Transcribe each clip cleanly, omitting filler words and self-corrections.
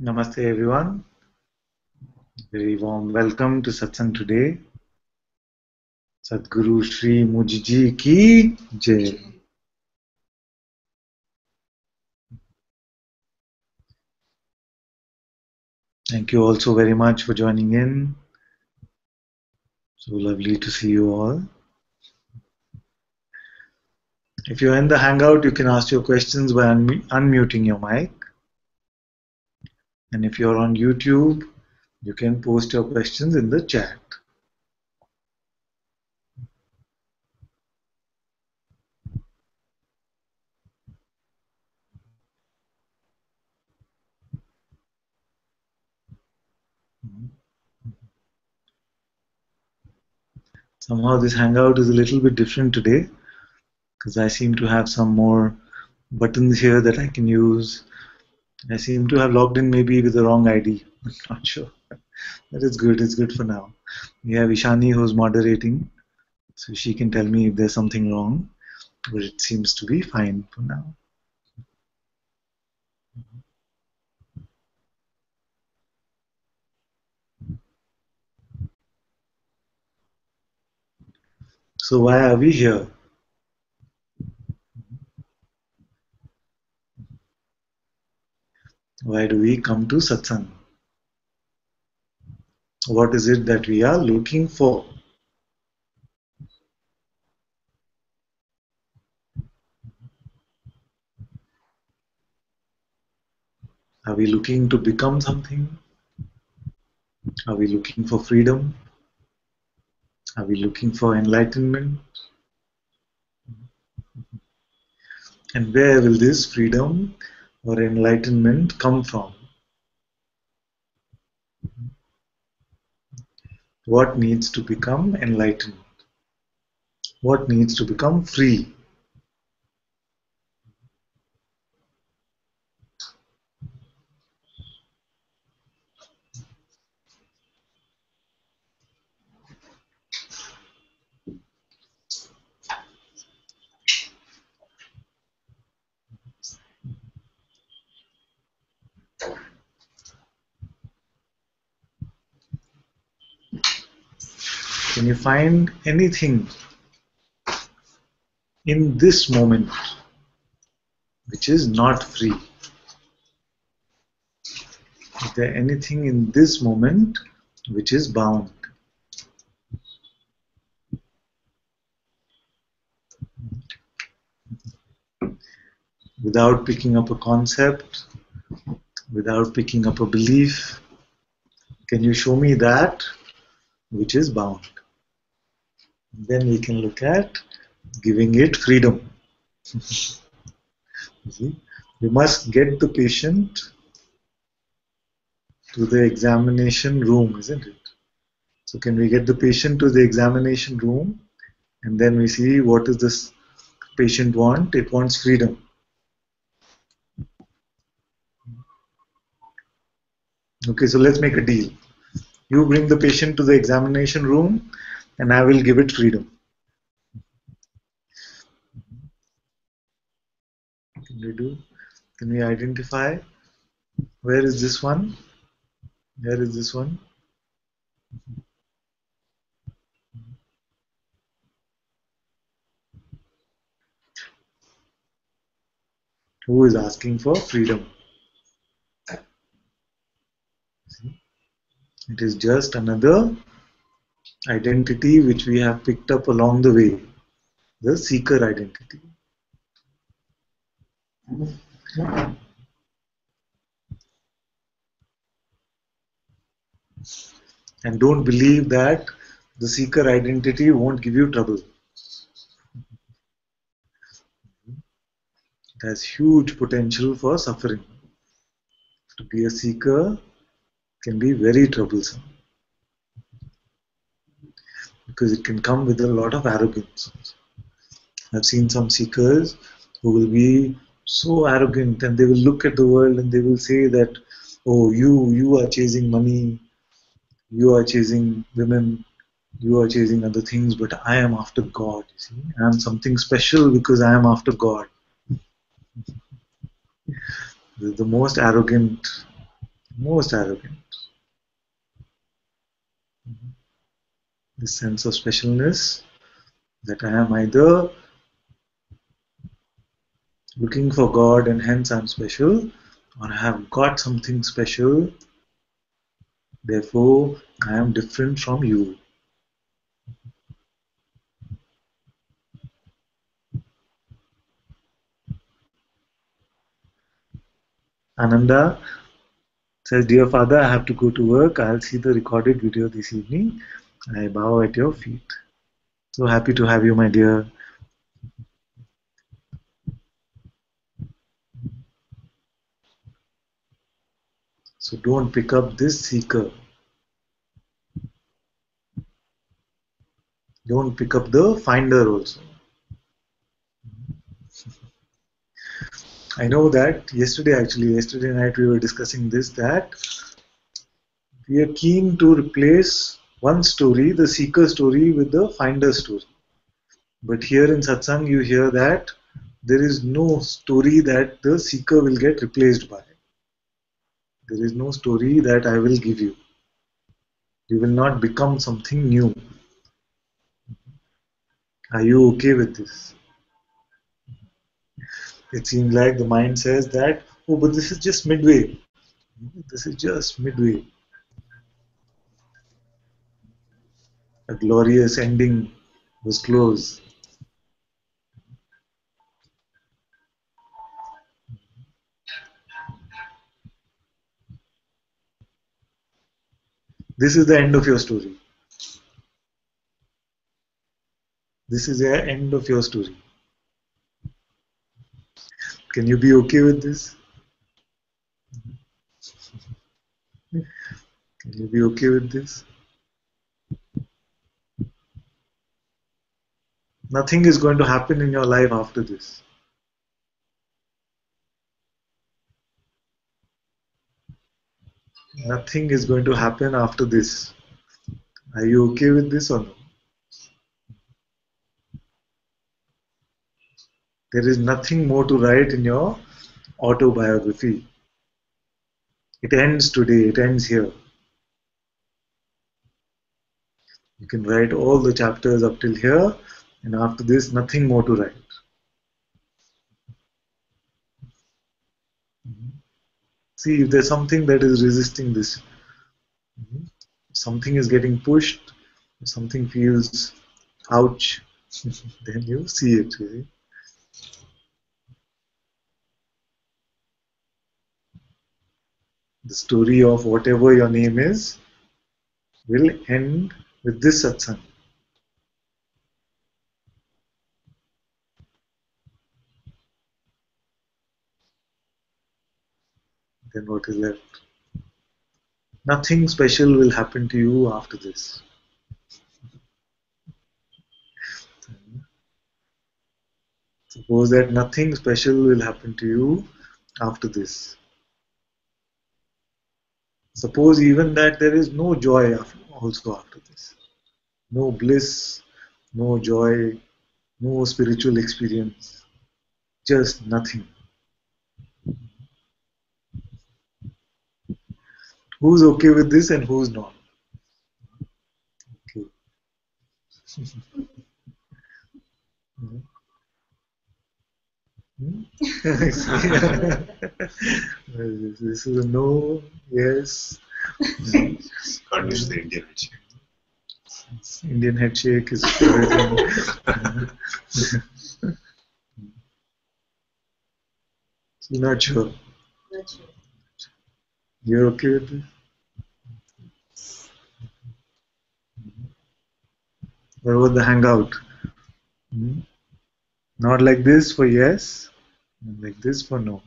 Namaste everyone. Very warm welcome to Satsang today. Sadhguru Shri Mujiji ki Jai. Thank you all so very much for joining in. So lovely to see you all. If you're in the Hangout, you can ask your questions by unmuting your mic. And if you're on YouTube, you can post your questions in the chat. Somehow this Hangout is a little bit different today because I seem to have some more buttons here that I can use. I seem to have logged in maybe with the wrong ID. I'm not sure. That is good. It's good for now. We have Ishani who's moderating, so she can tell me if there's something wrong, but it seems to be fine for now. So why are we here? Why do we come to satsang? What is it that we are looking for? Are we looking to become something? Are we looking for freedom? Are we looking for enlightenment? And where will this freedom or enlightenment come from? What needs to become enlightened? What needs to become free? Can you find anything in this moment which is not free? Is there anything in this moment which is bound? Without picking up a concept, without picking up a belief, can you show me that which is bound? Then we can look at giving it freedom. You see, we must get the patient to the examination room, isn't it? So can we get the patient to the examination room, and then we see what does this patient want? It wants freedom. Okay, so let's make a deal. You bring the patient to the examination room and I will give it freedom. Can we identify? Where is this one? Where is this one? Who is asking for freedom? See? It is just another identity which we have picked up along the way, the seeker identity. And don't believe that the seeker identity won't give you trouble. It has huge potential for suffering. To be a seeker can be very troublesome because it can come with a lot of arrogance. I've seen some seekers who will be so arrogant and they will look at the world and they will say that, oh, you are chasing money, you are chasing women, you are chasing other things, but I am after God. You see, I am something special because I am after God. The most arrogant, most arrogant. This sense of specialness that I am either looking for God and hence I'm special, or I have got something special, therefore I am different from you. Ananda says, Dear Father, I have to go to work. I'll see the recorded video this evening. I bow at your feet. So happy to have you, my dear. So don't pick up this seeker. Don't pick up the finder also. I know that yesterday night we were discussing this, that we are keen to replace one story, the seeker story, with the finder story. But here in satsang you hear that there is no story that the seeker will get replaced by. There is no story that I will give you. You will not become something new. Are you okay with this? It seems like the mind says that, oh, but this is just midway. This is just midway. A glorious ending was close. This is the end of your story. This is the end of your story. Can you be okay with this? Can you be okay with this? Nothing is going to happen in your life after this. Nothing is going to happen after this. Are you okay with this or no? There is nothing more to write in your autobiography. It ends today, it ends here. You can write all the chapters up till here, and after this, nothing more to write. See, if there's something that is resisting this, if something is getting pushed, if something feels ouch, then you see it. Really. The story of whatever your name is will end with this satsang. Then what is left? Nothing special will happen to you after this. Suppose that nothing special will happen to you after this. Suppose even that there is no joy also after this. No bliss, no joy, no spiritual experience. Just nothing. Who's okay with this and who's not? Okay. This is a no, yes. God wish the Indian headshake. Indian headshake is everything. So not sure. Not sure. You're okay with this? What about the hangout? Not like this for yes, like this for no.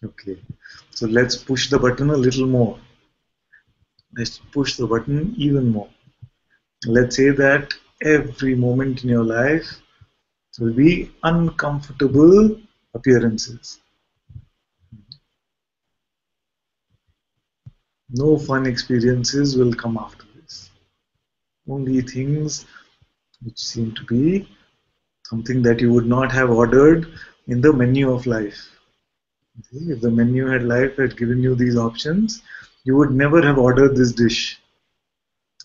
Okay, so let's push the button a little more. Let's push the button even more. Let's say that every moment in your life will be uncomfortable appearances. No fun experiences will come after this. Only things which seem to be something that you would not have ordered in the menu of life. See, if the menu had life had given you these options, you would never have ordered this dish.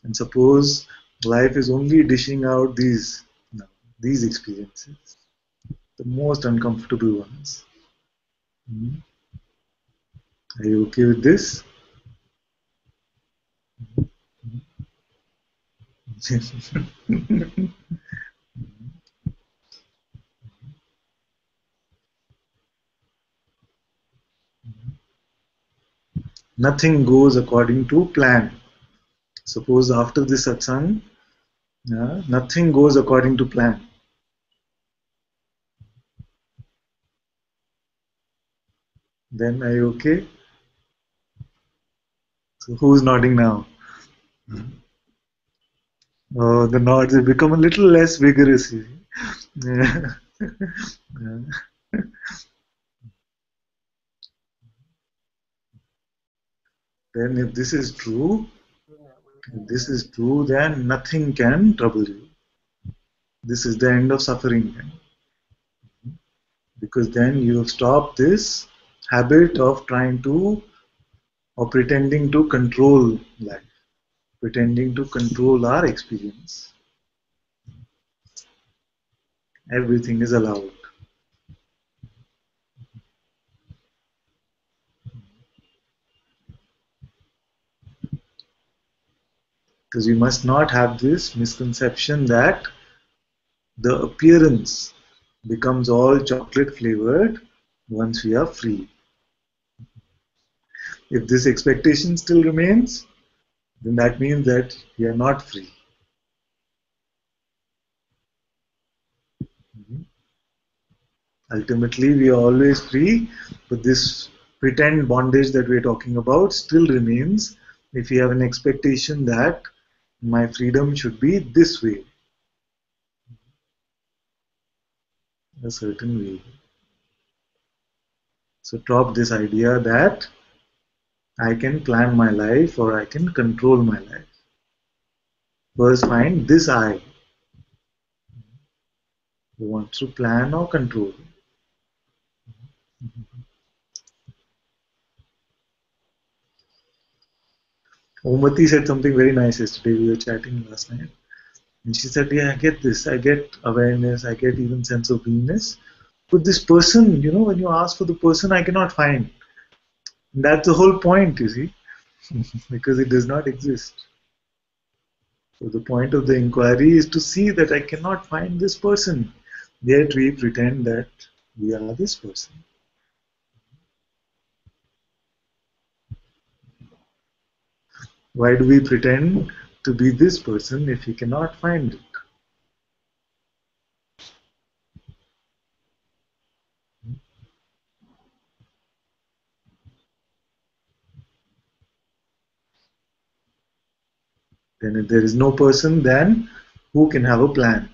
And suppose life is only dishing out these experiences, the most uncomfortable ones. Hmm. Are you okay with this? Nothing goes according to plan. Suppose after this satsang, nothing goes according to plan. Then are you okay? So who's nodding now? Oh, the nods have become a little less vigorous. You see. Yeah. Yeah. Then if this is true, then nothing can trouble you. This is the end of suffering then. Because then you have stopped this habit of trying to or pretending to control life, pretending to control our experience. Everything is allowed. Because we must not have this misconception that the appearance becomes all chocolate flavored once we are free. If this expectation still remains, then that means that we are not free. Ultimately, we are always free, but this pretend bondage that we are talking about still remains if we have an expectation that my freedom should be this way, a certain way. So drop this idea that I can plan my life or I can control my life. First find this I who wants to plan or control. Omati said something very nice yesterday. We were chatting last night. And she said, yeah, I get this. I get awareness. I get even sense of beingness. But this person, when you ask for the person, I cannot find. And that's the whole point, you see, because it does not exist. So the point of the inquiry is to see that I cannot find this person. Yet we pretend that we are this person. Why do we pretend to be this person if we cannot find it? Then if there is no person, then who can have a plan?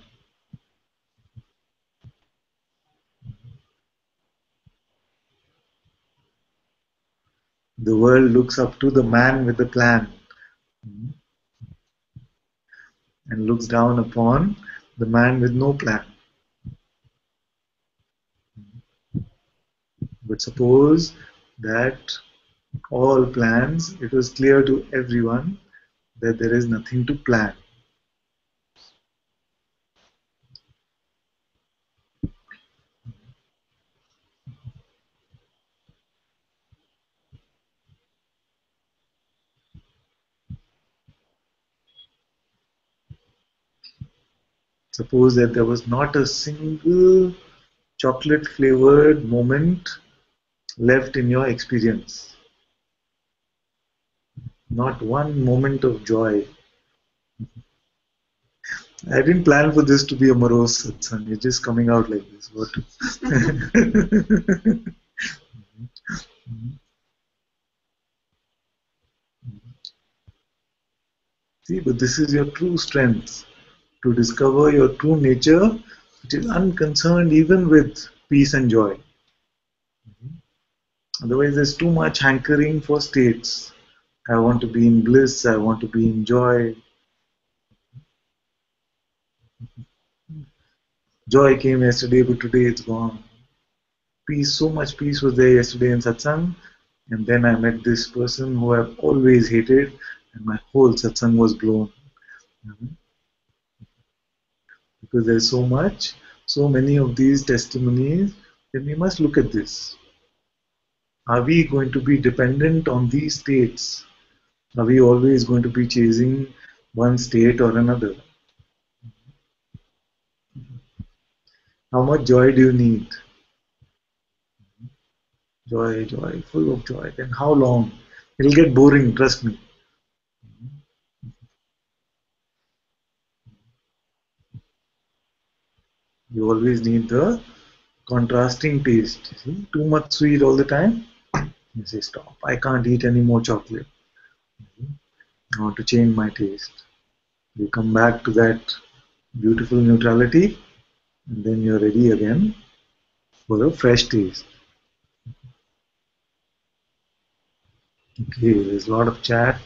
The world looks up to the man with the plan and looks down upon the man with no plan. But suppose that all plans, it was clear to everyone that there is nothing to plan. Suppose that there was not a single chocolate flavored moment left in your experience. Not one moment of joy. I didn't plan for this to be a morose satsang. It's just coming out like this. What? See, but this is your true strength to discover your true nature, which is unconcerned even with peace and joy. Otherwise, there's too much hankering for states. I want to be in bliss. I want to be in joy. Joy came yesterday, but today it's gone. Peace, so much peace was there yesterday in satsang. And then I met this person who I've always hated, and my whole satsang was blown. Because there's so much, so many of these testimonies, then we must look at this. Are we going to be dependent on these states? Are we always going to be chasing one state or another? How much joy do you need? Joy, joy, full of joy. Then how long? It'll get boring, trust me. You always need the contrasting taste. See? Too much sweet all the time, you say, stop. I can't eat any more chocolate. I want to change my taste. You come back to that beautiful neutrality, and then you're ready again for a fresh taste. Okay, there's a lot of chat.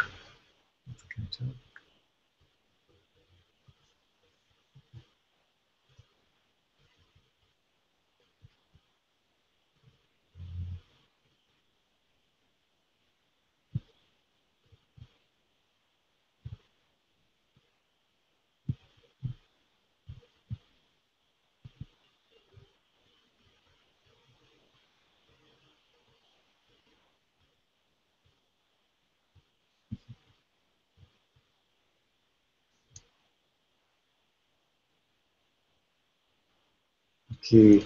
Okay,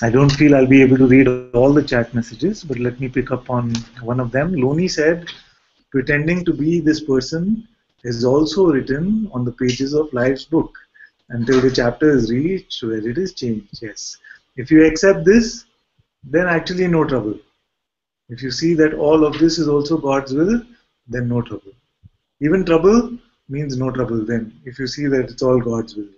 I don't feel I'll be able to read all the chat messages, but let me pick up on one of them. Loni said, pretending to be this person is also written on the pages of life's book until the chapter is reached where it is changed. Yes. If you accept this, then actually no trouble. If you see that all of this is also God's will, then no trouble. Even trouble means no trouble then, if you see that it's all God's will.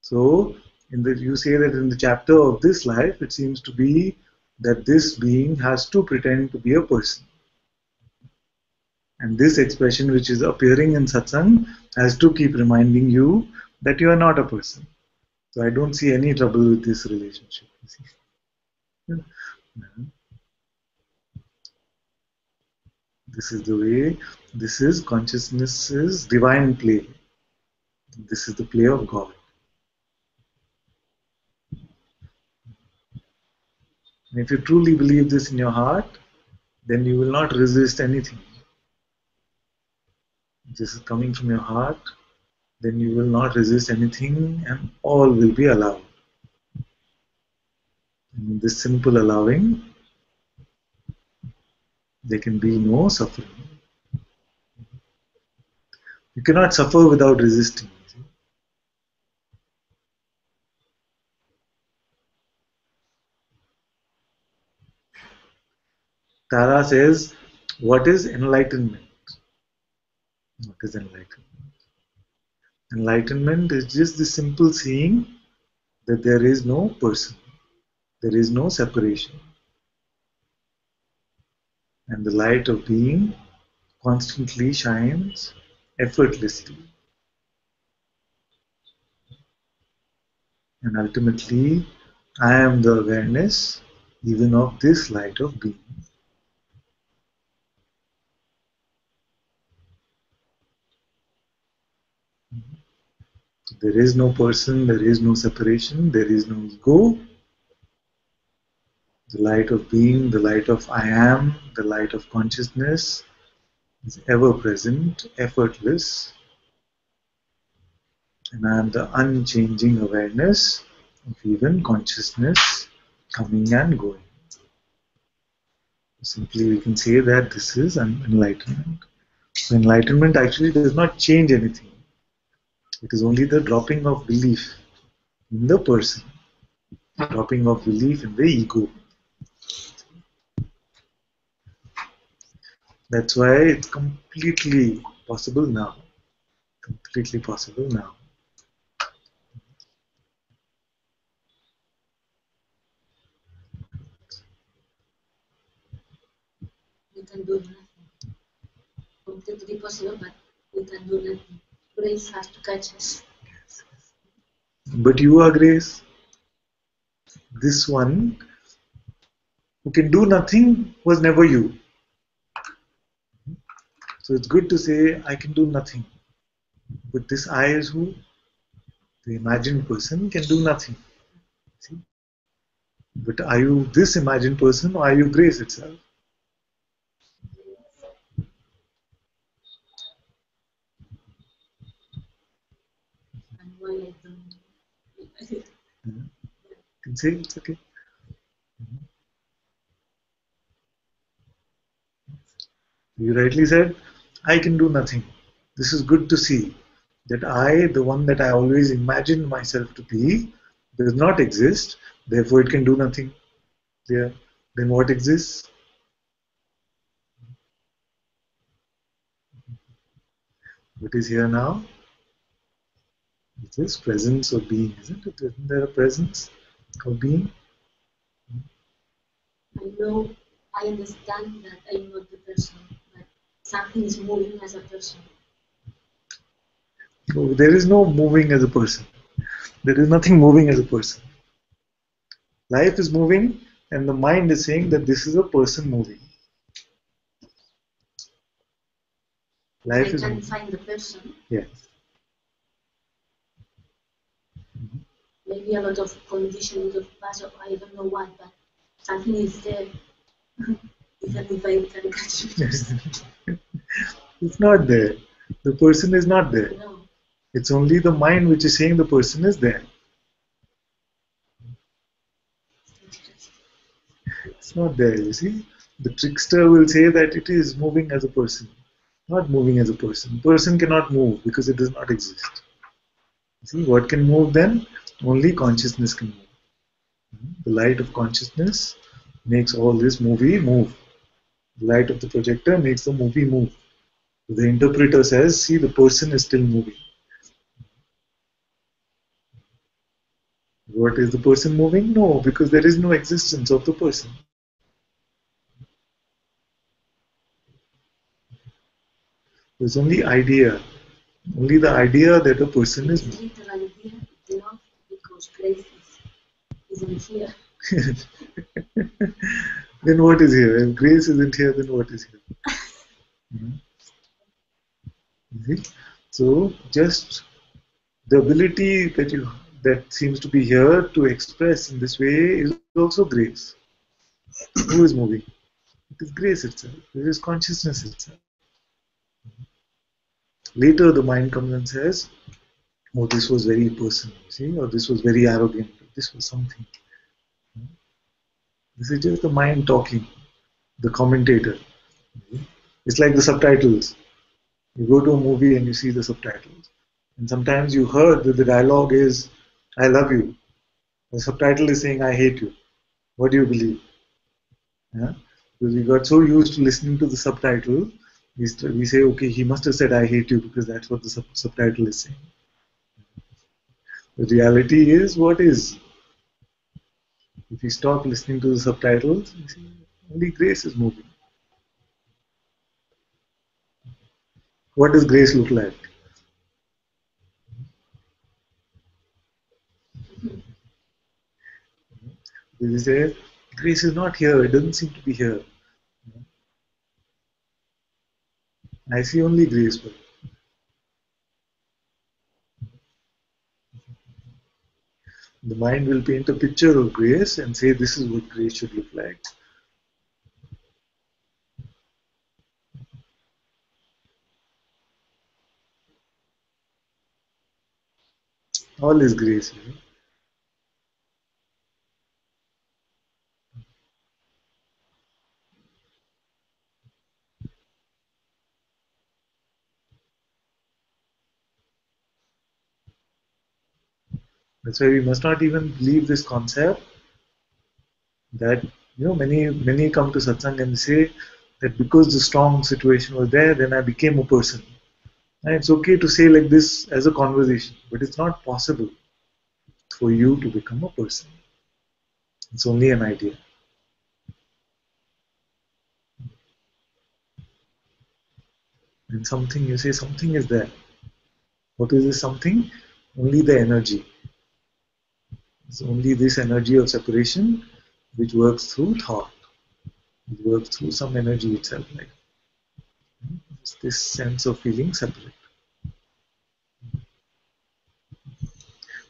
So, you say that in the chapter of this life, it seems to be that this being has to pretend to be a person. And this expression, which is appearing in satsang, has to keep reminding you that you are not a person. So, I don't see any trouble with this relationship. This is the way, this is consciousness's divine play. This is the play of God. And if you truly believe this in your heart, then you will not resist anything. This is coming from your heart, then you will not resist anything and all will be allowed. And in this simple allowing, there can be no suffering. You cannot suffer without resisting. Tara says, what is enlightenment? What is enlightenment? Enlightenment is just the simple seeing that there is no person, there is no separation. And the light of being constantly shines effortlessly. And ultimately, I am the awareness even of this light of being. There is no person, there is no separation, there is no ego. The light of being, the light of I am, the light of consciousness is ever present, effortless, and I am the unchanging awareness of even consciousness coming and going. Simply we can say that this is an enlightenment. So enlightenment actually does not change anything. It is only the dropping of belief in the person, dropping of belief in the ego. That's why it's completely possible now. Completely possible now. You can do nothing. completely possible, but we can do nothing. Grace has to catch us. But you are grace. This one who can do nothing was never you. So it's good to say, I can do nothing. But this I is who? The imagined person can do nothing. See? But are you this imagined person or are you grace itself? And why I don't. You can say it's okay. You rightly said, I can do nothing. This is good to see that I, the one that I always imagined myself to be, does not exist. Therefore, it can do nothing. There. Then what exists? What is here now? It is presence or being, isn't it? Isn't there a presence or being? I know, I understand that I'm not the person, but something is moving as a person. No, there is no moving as a person. There is nothing moving as a person. Life is moving, and the mind is saying that this is a person moving. Life I is can moving. find the person. Yes. Maybe a lot of conditioning of past, or I don't know what, but something is there. Even if I can catch it. It's not there. The person is not there. No. It's only the mind which is saying the person is there. It's not there, you see. The trickster will say that it is moving as a person. Not moving as a person. Person cannot move because it does not exist. See, what can move then? Only consciousness can move. The light of consciousness makes all this movie move. The light of the projector makes the movie move. The interpreter says, see, the person is still moving. What is the person moving? No, because there is no existence of the person. There's only idea. Only the idea that a person is moving. Literally here, love, because grace isn't here. Then what is here? If grace isn't here, then what is here? You see? So just the ability that seems to be here to express in this way is also grace. Who is moving? It is grace itself. It is consciousness itself. Later the mind comes and says, oh, this was very personal, see, or this was very arrogant, this was something. This is just the mind talking, the commentator. It's like the subtitles. You go to a movie and you see the subtitles. And sometimes you heard that the dialogue is, I love you. The subtitle is saying, I hate you. What do you believe? Yeah? Because we got so used to listening to the subtitle, we say, okay, he must have said, I hate you, because that's what the subtitle is saying. The reality is what is. If you stop listening to the subtitles, you see, only grace is moving. What does grace look like? You say, grace is not here, it doesn't seem to be here. I see only grace. But the mind will paint a picture of grace and say, this is what grace should look like. All is grace. You know? That's why we must not even believe this concept that, many come to satsang and say that because the strong situation was there, then I became a person. And it's okay to say like this as a conversation, but it's not possible for you to become a person. It's only an idea. And something, you say something is there. What is this something? Only the energy. It's only this energy of separation which works through thought. It works through some energy itself. Like it's this sense of feeling separate.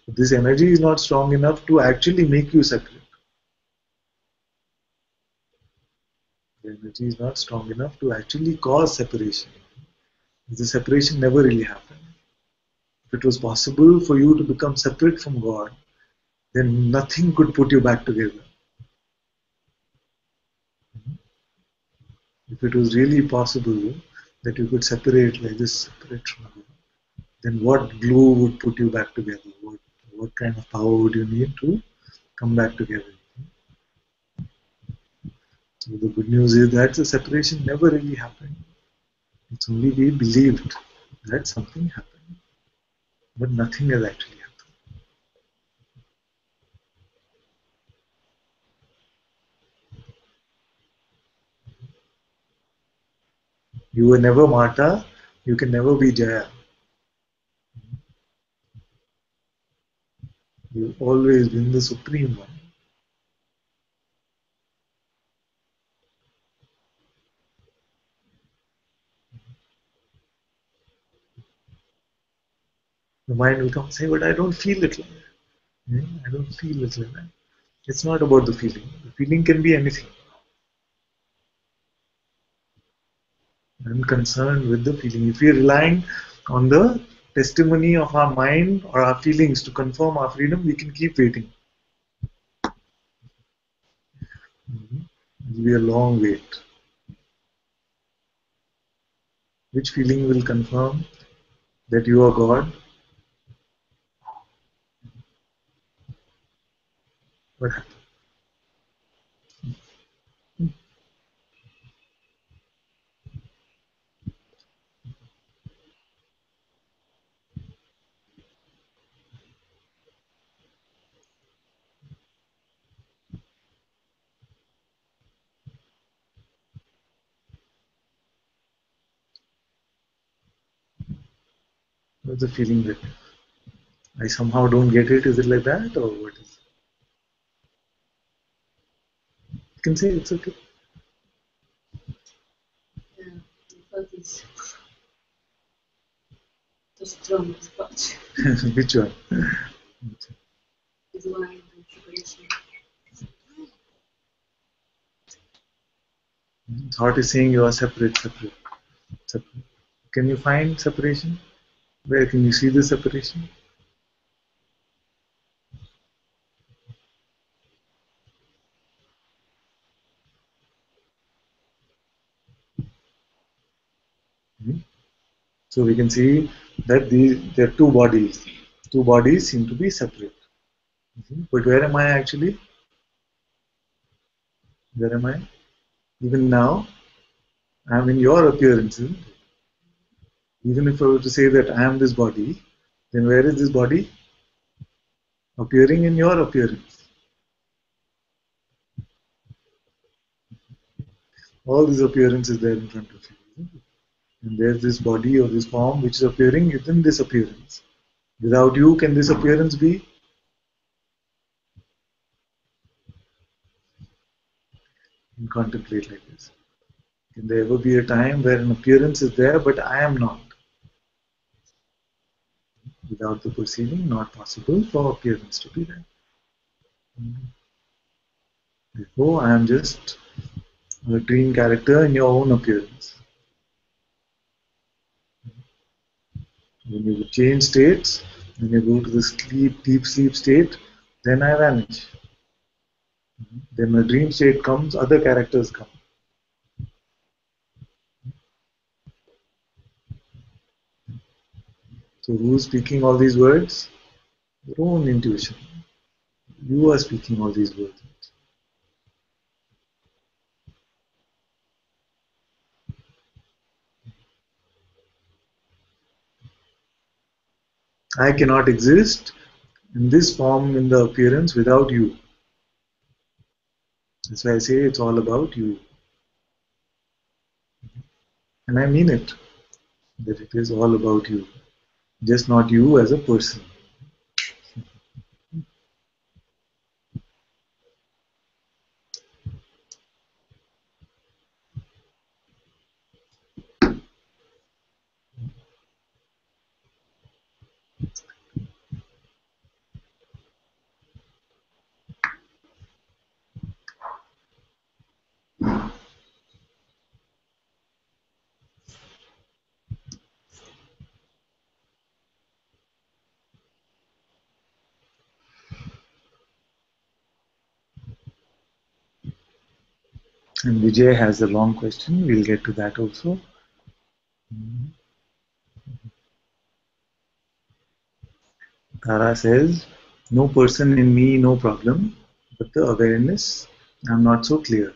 But this energy is not strong enough to actually make you separate. The energy is not strong enough to actually cause separation. The separation never really happened. If it was possible for you to become separate from God, then nothing could put you back together. If it was really possible that you could separate like this, separate from God, then what glue would put you back together? What kind of power would you need to come back together? So the good news is that the separation never really happened. It's only we believed that something happened, but nothing has actually happened. You were never Mata, you can never be Jaya. You've always been the Supreme One. The mind will come and say, but I don't feel it like that. I don't feel it like that. It's not about the feeling. The feeling can be anything. I'm concerned with the feeling. If we are relying on the testimony of our mind or our feelings to confirm our freedom, we can keep waiting. It will be a long wait. Which feeling will confirm that you are God? What happens? What's the feeling that I somehow don't get it? Is it like that or what is it? You can say it's okay. Yeah, but it's the strongest part. Which one? Is why the separation. Thought is saying you are separate. Separate. Can you find separation? Where can you see the separation? So we can see that there are two bodies. Two bodies seem to be separate. But where am I actually? Where am I? Even now, I am in your appearance. Even if I were to say that I am this body, then where is this body? Appearing in your appearance. All these appearances there in front of you. And there's this body or this form which is appearing within this appearance. Without you, can this appearance be? And contemplate like this. Can there ever be a time where an appearance is there but I am not? Without the perceiving, not possible for appearance to be there. Therefore, I am just a dream character in your own appearance. When you change states, when you go to the deep sleep state, then I vanish. Then when dream state comes, other characters come. So who's speaking all these words? Your own intuition. You are speaking all these words. I cannot exist in this form, in the appearance, without you. That's why I say it's all about you. And I mean it. that it is all about you, just not you as a person. And Vijay has a long question. We'll get to that also. Tara says, no person in me, no problem, but the awareness, I'm not so clear.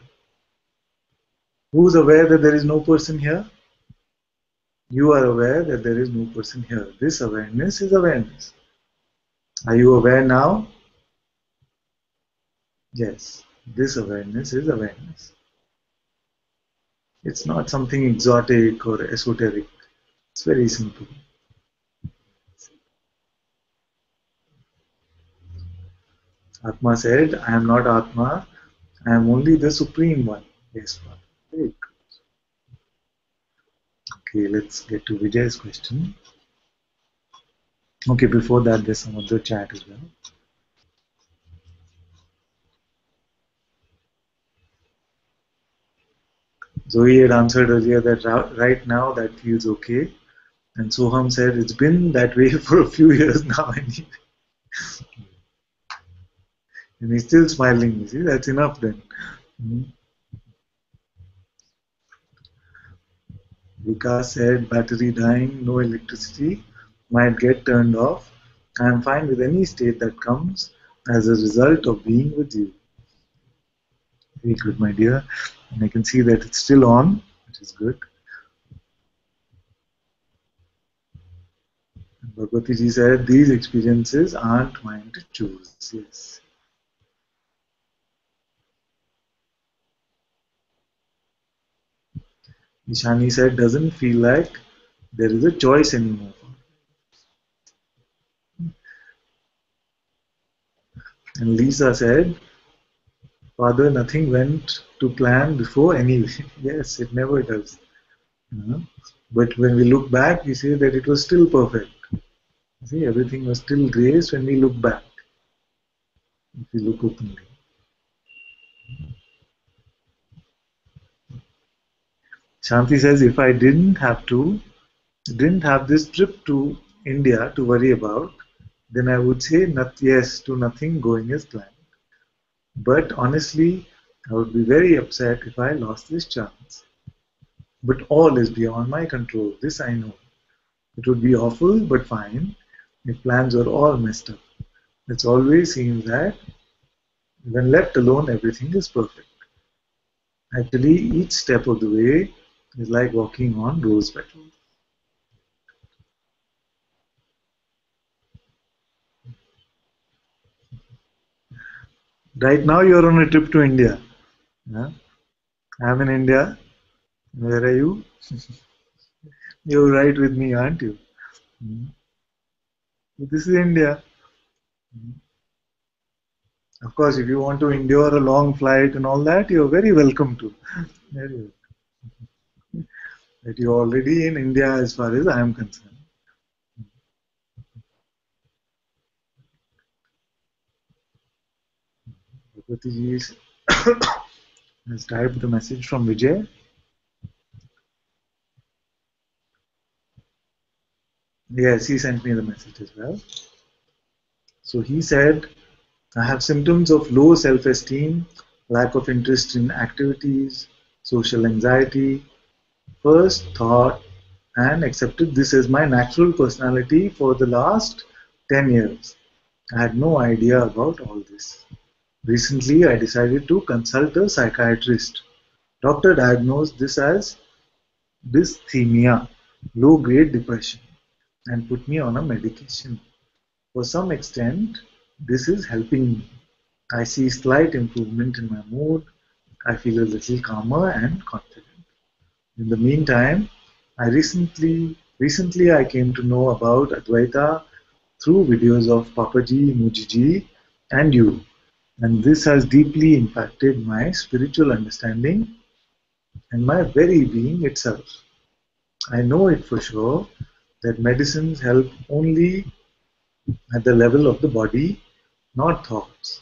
Who's aware that there is no person here? You are aware that there is no person here. This awareness is awareness. Are you aware now? Yes. This awareness is awareness. It's not something exotic or esoteric. It's very simple. Atma said, I am not Atma, I am only the Supreme One. Yes, Father. Very good. Okay, let's get to Vijay's question. Okay, before that, there's some other chat as well. Zoe had answered earlier that right now that feels okay. And Soham said it's been that way for a few years now. And he's still smiling. You see, that's enough then. Vikas said battery dying, no electricity, might get turned off. I am fine with any state that comes as a result of being with you. Very good, my dear. And I can see that it's still on, which is good. Bhagwati ji said, these experiences aren't mine to choose. Yes. Ishani said, doesn't feel like there is a choice anymore. And Lisa said, Father, nothing went to plan before anyway. Yes, it never does. But when we look back, we say that it was still perfect. See, everything was still grace when we look back. If we look openly. Shanti says, if I didn't have this trip to India to worry about, then I would say yes to nothing going as planned. But honestly, I would be very upset if I lost this chance. But all is beyond my control. This I know. It would be awful, but fine, if plans were all messed up. It always seems that when left alone, everything is perfect. Actually, each step of the way is like walking on rose petals. Right now, you're on a trip to India. Yeah? I'm in India. Where are you? You're right with me, aren't you? Hmm. This is India. Of course, if you want to endure a long flight and all that, you're very welcome to. Very welcome. That you're already in India as far as I am concerned. Bhagwati ji has typed the message from Vijay. Yes, he sent me the message as well. So he said, I have symptoms of low self-esteem, lack of interest in activities, social anxiety. First thought and accepted this as my natural personality for the last 10 years. I had no idea about all this. Recently, I decided to consult a psychiatrist. Doctor diagnosed this as dysthymia, low-grade depression, and put me on a medication. For some extent, this is helping me. I see slight improvement in my mood. I feel a little calmer and confident. In the meantime, I recently Recently, I came to know about Advaita through videos of Papaji, Mujiji, and you, and this has deeply impacted my spiritual understanding and my very being itself. I know it for sure that medicines help only at the level of the body, not thoughts.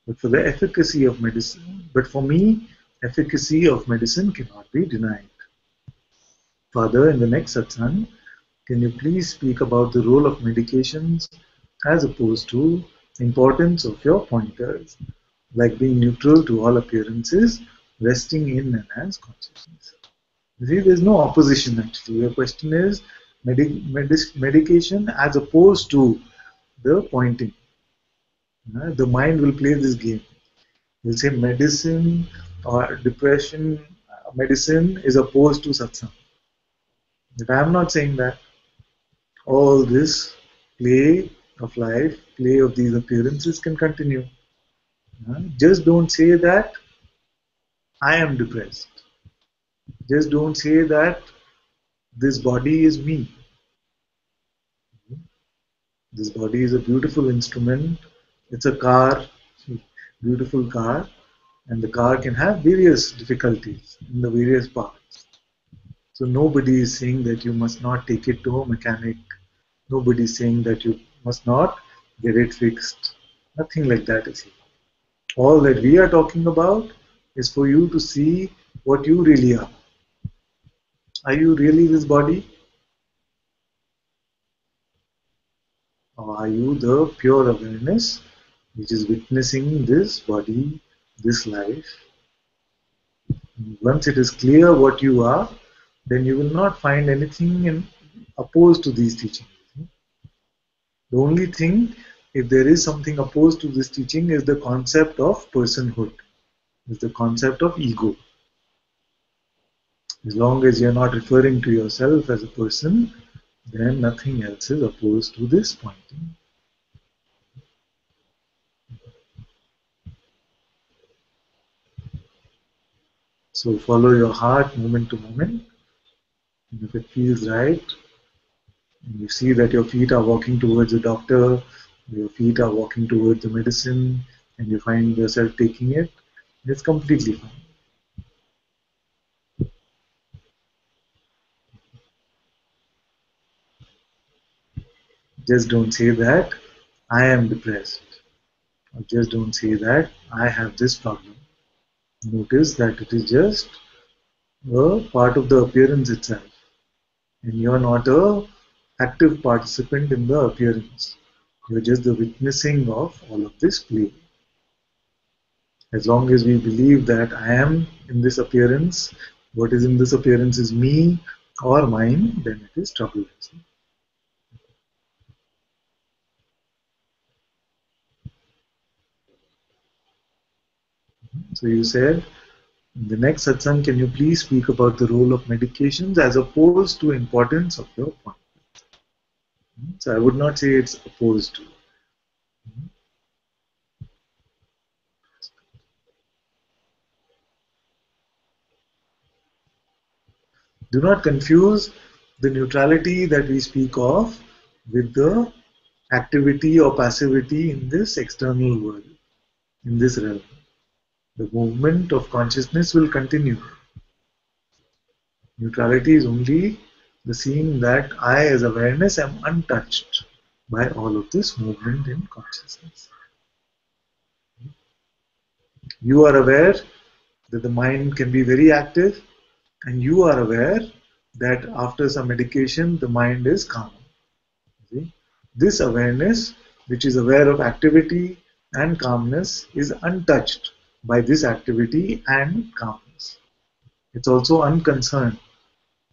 But for the efficacy of medicine, but for me, efficacy of medicine cannot be denied. Further, in the next satsang, can you please speak about the role of medications as opposed to importance of your pointers, like being neutral to all appearances, resting in and as consciousness? You see, there's no opposition actually. Your question is medication as opposed to the pointing. The mind will play this game. Will say medicine or depression medicine is opposed to satsang. But I am not saying that. All this play of life, play of these appearances can continue. Just don't say that I am depressed. Just don't say that this body is me. This body is a beautiful instrument. It's a car, beautiful car, and the car can have various difficulties in the various parts. So nobody is saying that you must not take it to a mechanic. Nobody is saying that you must not get it fixed. Nothing like that is here. All that we are talking about is for you to see what you really are. Are you really this body? Or are you the pure awareness which is witnessing this body, this life? Once it is clear what you are, then you will not find anything opposed to these teachings. The only thing, if there is something opposed to this teaching, is the concept of personhood, is the concept of ego. As long as you are not referring to yourself as a person, then nothing else is opposed to this pointing. So follow your heart moment to moment. And if it feels right, and you see that your feet are walking towards the doctor, your feet are walking towards the medicine, and you find yourself taking it, it's completely fine. Just don't say that I am depressed. Or just don't say that I have this problem. Notice that it is just a part of the appearance itself. And you're not a active participant in the appearance. You're just the witnessing of all of this play. As long as we believe that I am in this appearance, what is in this appearance is me or mine, then it is trouble. So you said, in the next satsang, can you please speak about the role of medications as opposed to importance of your point? So I would not say it's opposed to. Do not confuse the neutrality that we speak of with the activity or passivity in this external world, in this realm. The movement of consciousness will continue. Neutrality is only the seeing that I, as awareness, am untouched by all of this movement in consciousness. You are aware that the mind can be very active, and you are aware that after some medication, the mind is calm. See? This awareness, which is aware of activity and calmness, is untouched by this activity and calmness. It's also unconcerned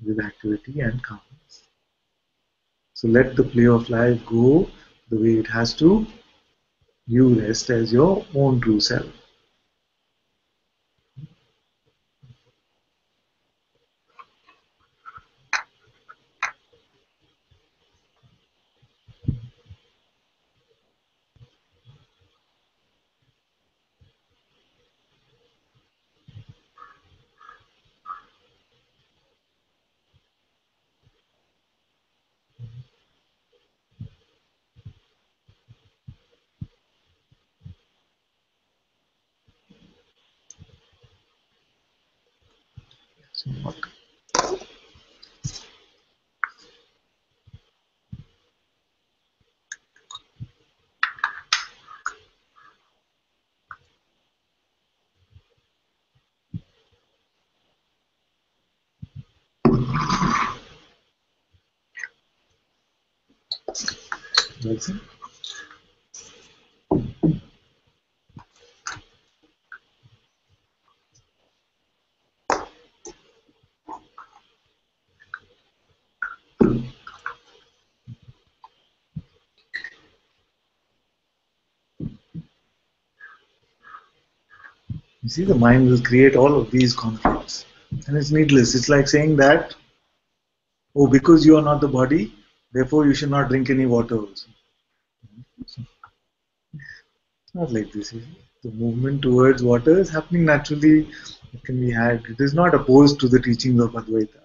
with activity and calmness. So let the play of life go the way it has to. You rest as your own true self. Somewhat. That's it. You see, the mind will create all of these conflicts. And it's needless. It's like saying that, oh, because you are not the body, therefore you should not drink any water also. It's not like this. You see. The movement towards water is happening naturally. It can be had. It is not opposed to the teachings of Advaita.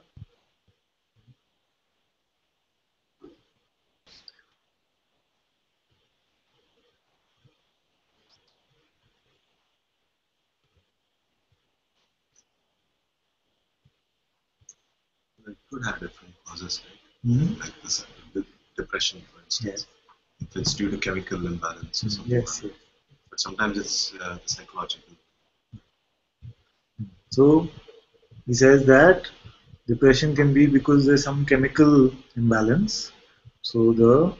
It could have different causes, right? Mhm. Like this, depression, for instance. Yes. If it's due to chemical imbalance or something. Yes, yes. But sometimes it's psychological. So he says that depression can be because there's some chemical imbalance. So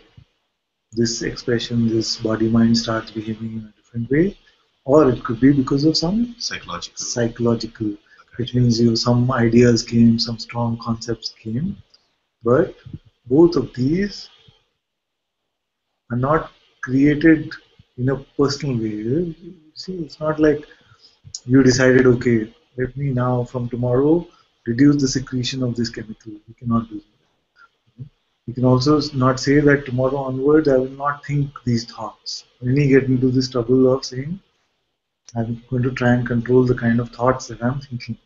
this expression, this body mind starts behaving in a different way, or it could be because of some psychological, which means some ideas came, some strong concepts came, but both of these are not created in a personal way. See, it's not like you decided, okay, let me now from tomorrow reduce the secretion of this chemical. You cannot do that. You can also not say that tomorrow onwards I will not think these thoughts. When you get into this trouble of saying, I'm going to try and control the kind of thoughts that I'm thinking.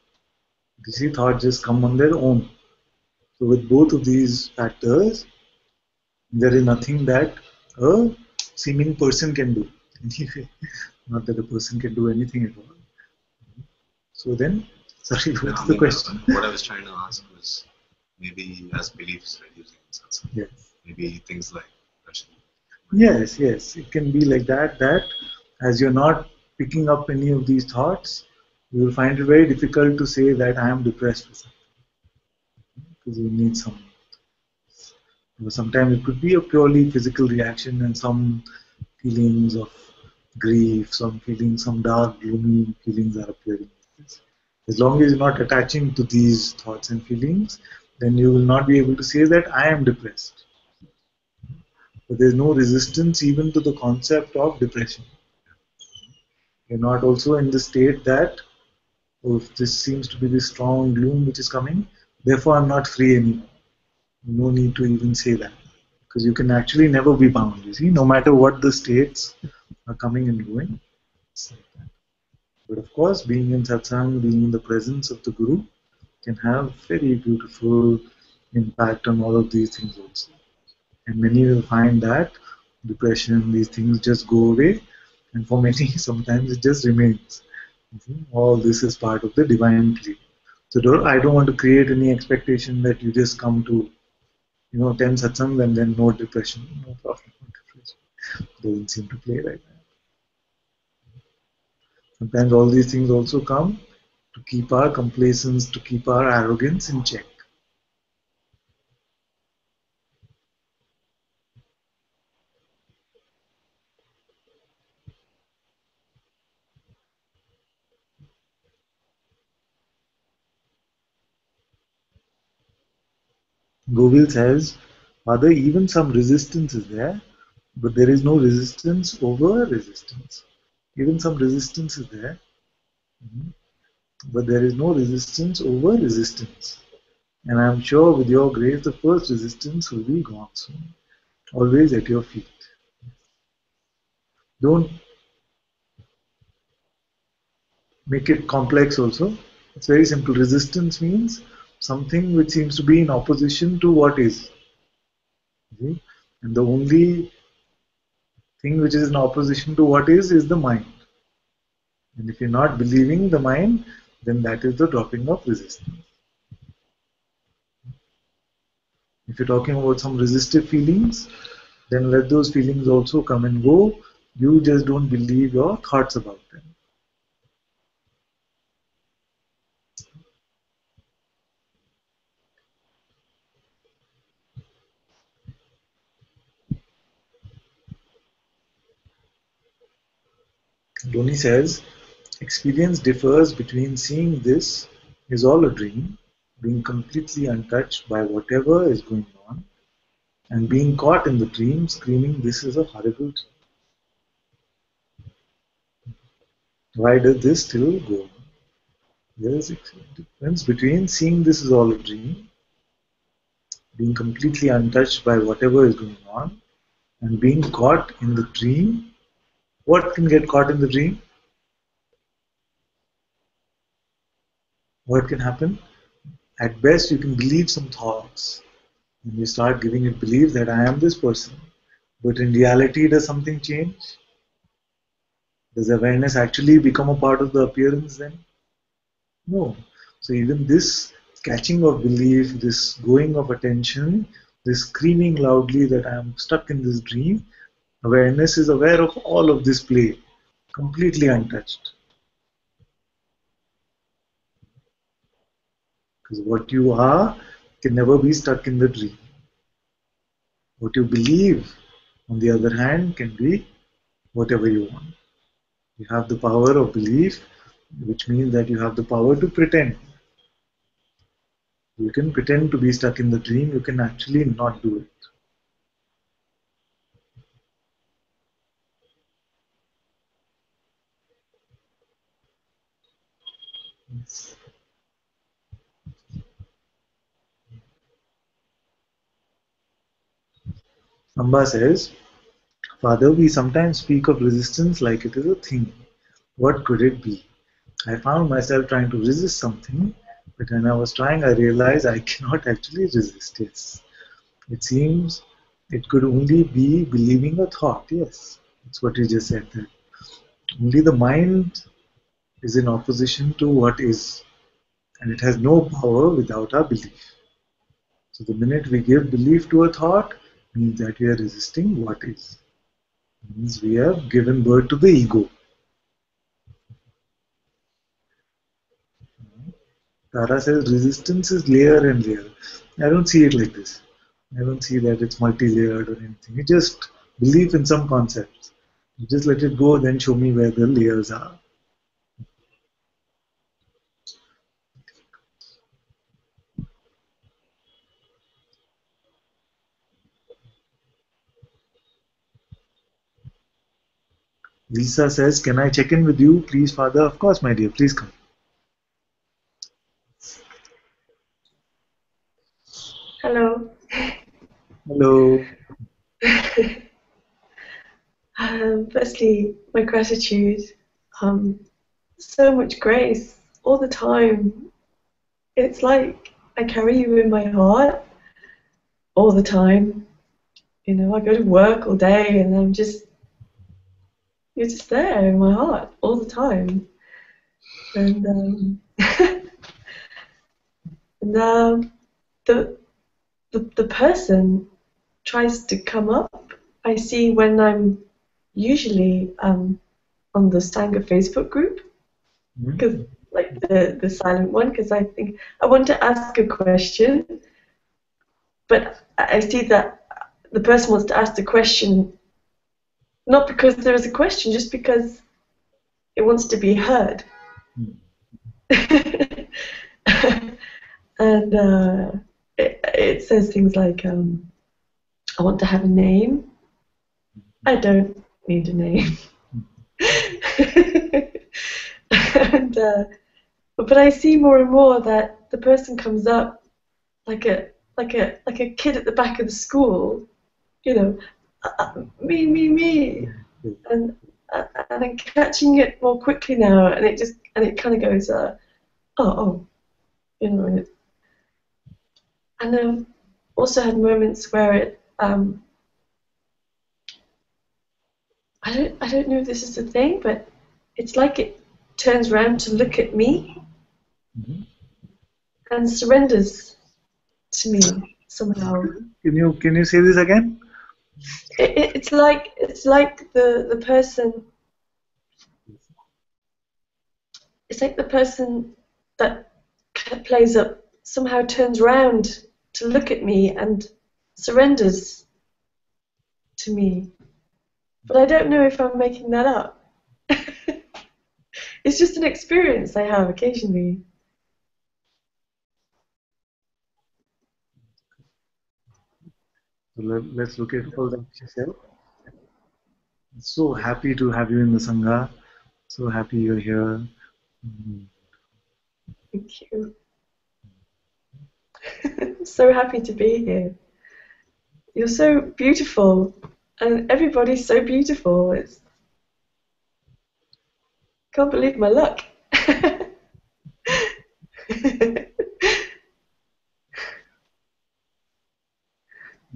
You see, thoughts just come on their own. So with both of these factors, there is nothing that a seeming person can do. Anyway, not that a person can do anything at all. So then, sorry, what's the question? What I was trying to ask was maybe as beliefs reducing satsang. Yes. Maybe things like depression. Yes, yes. It can be like that, that as you're not picking up any of these thoughts, you will find it very difficult to say that I am depressed with something. Because you need some. Sometimes it could be a purely physical reaction and some feelings of grief, some feelings, some dark, gloomy feelings are appearing. As long as you're not attaching to these thoughts and feelings, then you will not be able to say that I am depressed. But there's no resistance even to the concept of depression. You're not also in the state that, oh, if this seems to be the strong gloom which is coming, therefore I'm not free anymore. No need to even say that. Because you can actually never be bound, you see, no matter what the states are coming and going. It's like that. But of course, being in satsang, being in the presence of the Guru, can have very beautiful impact on all of these things also. And many will find that depression, these things just go away, and for many, sometimes it just remains. All this is part of the divine play. So I don't want to create any expectation that you just come to 10 satsangs and then no depression, no problem, no depression. Doesn't seem to play like that. Sometimes all these things also come to keep our complacence, to keep our arrogance in check. Govil says, Father, even some resistance is there, but there is no resistance over resistance. Even some resistance is there, but there is no resistance over resistance. And I am sure with your grace, the first resistance will be gone soon. Always at your feet. Don't make it complex also. It's very simple. Resistance means something which seems to be in opposition to what is. Okay? And the only thing which is in opposition to what is the mind. And if you're not believing the mind, then that is the dropping of resistance. If you're talking about some resistive feelings, then let those feelings also come and go. You just don't believe your thoughts about them. Dhoni says, experience differs between seeing this is all a dream, being completely untouched by whatever is going on, and being caught in the dream, screaming, this is a horrible dream. Why does this still go on? There is a difference between seeing this is all a dream, being completely untouched by whatever is going on, and being caught in the dream. What can get caught in the dream? What can happen? At best, you can believe some thoughts. And you start giving it belief that I am this person. But in reality, does something change? Does awareness actually become a part of the appearance then? No. So even this catching of belief, this going of attention, this screaming loudly that I am stuck in this dream, awareness is aware of all of this play, completely untouched. Because what you are can never be stuck in the dream. What you believe, on the other hand, can be whatever you want. You have the power of belief, which means that you have the power to pretend. You can pretend to be stuck in the dream, you can actually not do it. Yes. Amba says, Father, we sometimes speak of resistance like it is a thing. What could it be? I found myself trying to resist something, but when I was trying, I realized I cannot actually resist. Yes. It seems it could only be believing a thought. Yes. That's what you just said there. Only the mind is in opposition to what is, and it has no power without our belief. So the minute we give belief to a thought, means that we are resisting what is. It means we have given birth to the ego. Tara says resistance is layer and layer. I don't see it like this. I don't see that it's multi-layered or anything. You just believe in some concepts. You just let it go, then show me where the layers are. Lisa says, can I check in with you, please, Father? Of course, my dear. Please come. Hello. Hello. Firstly, my gratitude. So much grace all the time. It's like I carry you in my heart all the time. You know, I go to work all day and you're just there in my heart all the time. And, the person tries to come up. I see when I'm usually on the Sangha Facebook group, because like the silent one, because I think I want to ask a question, but I see that the person wants to ask the question not because there is a question, just because it wants to be heard. And it says things like, I want to have a name. I don't need a name. And but I see more and more that the person comes up like a kid at the back of the school, you know, me, and I'm catching it more quickly now, and it kind of goes, oh, you know, and I've also had moments where it, I don't know if this is the thing, but it's like it turns around to look at me and surrenders to me. somehow. Can you say this again? It's like the person. It's like the person that plays up somehow turns round to look at me and surrenders to me. But I don't know if I'm making that up. It's just an experience I have occasionally. So let's look at all that she said. So happy to have you in the Sangha. So happy you're here. Mhm. Thank you. I'm so happy to be here. You're so beautiful, and everybody's so beautiful. Can't believe my luck.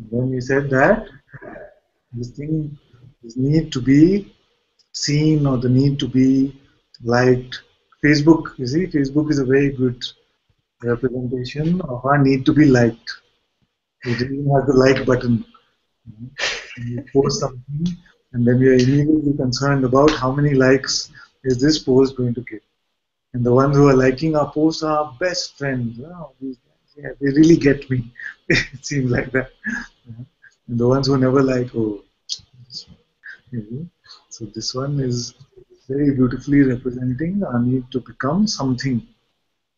When you said that, this thing, this need to be seen or the need to be liked. Facebook, you see, Facebook is a very good representation of our need to be liked. It even has the like button. You post something, and then we are immediately concerned about how many likes is this post going to get. And the ones who are liking our posts are our best friends. Oh, these guys, yeah, they really get me. It seems like that. And the ones who never like, oh, mhm. So this one is very beautifully representing I need to become something.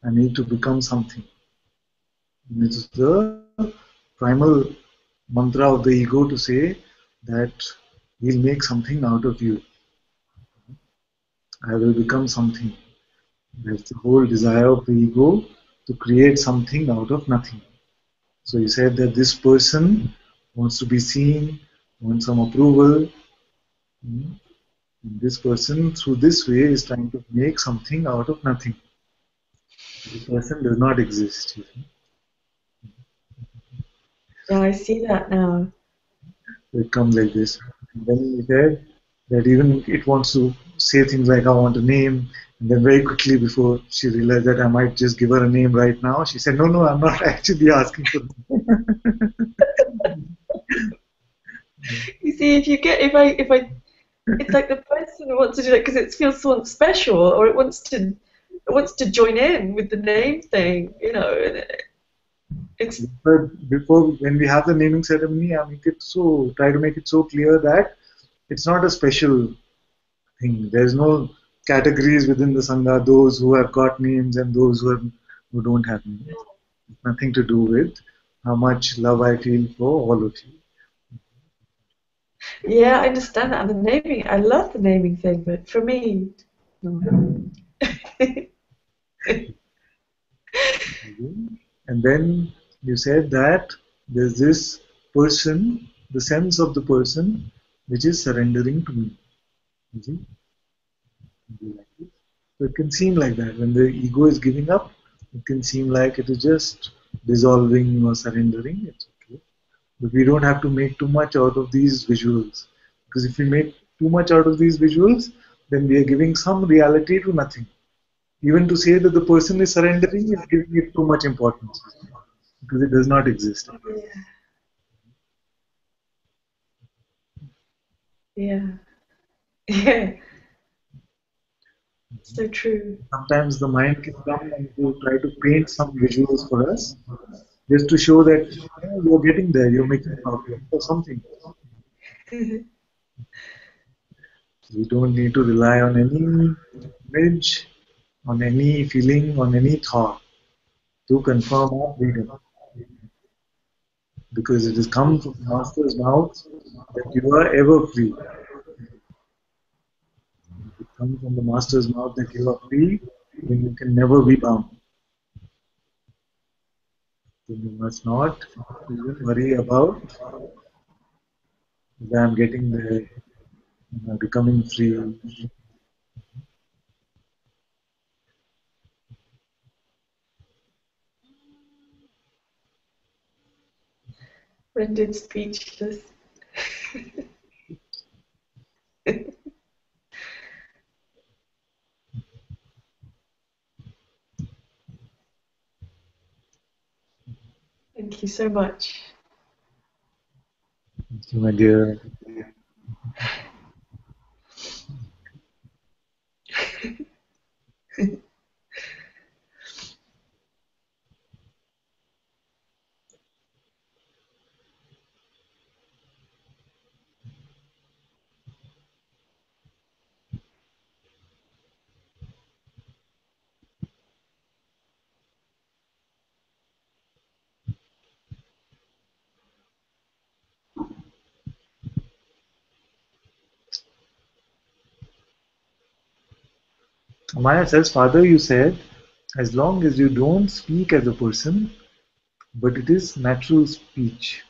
I need to become something. And it is the primal mantra of the ego to say that we'll make something out of you. I will become something. That's the whole desire of the ego to create something out of nothing. So you said that this person wants to be seen, wants some approval. And this person, through this way, is trying to make something out of nothing. The person does not exist. Yeah, I see that now. It comes like this. And then you said that even it wants to say things like, I want a name. And then very quickly, before she realized that I might just give her a name right now, she said, no, I'm not actually asking for it. You see, if I, it's like the person who wants to do it because it feels so special, or it wants to join in with the name thing, and it's But before, when we have the naming ceremony, try to make it so clear that it's not a special thing. There's no categories within the Sangha, those who have got names and those who don't have names. It's nothing to do with how much love I feel for all of you. yeah, I understand that. And the naming, I love the naming thing, but for me, no. And then you said that there's this person, the sense of the person, which is surrendering to me. You see? So it can seem like that. When the ego is giving up, it can seem like it is just dissolving or surrendering. It's okay. But we don't have to make too much out of these visuals. Because if we make too much out of these visuals, then we are giving some reality to nothing. Even to say that the person is surrendering is giving it too much importance. Because it does not exist. Yeah, yeah, so true. Sometimes the mind can come and to try to paint some visuals for us, just to show that you're getting there, you're making progress or something. We don't need to rely on any image, on any feeling, on any thought to confirm our freedom. Because it has come from the Master's mouth that you are ever free. It comes from the Master's mouth that you are free, then you can never be bound. Then you must not even worry about that I'm getting there, becoming free. Rendered speechless. Thank you so much. Thank you, my dear. Maya says, Father, you said, as long as you don't speak as a person, but it is natural speech.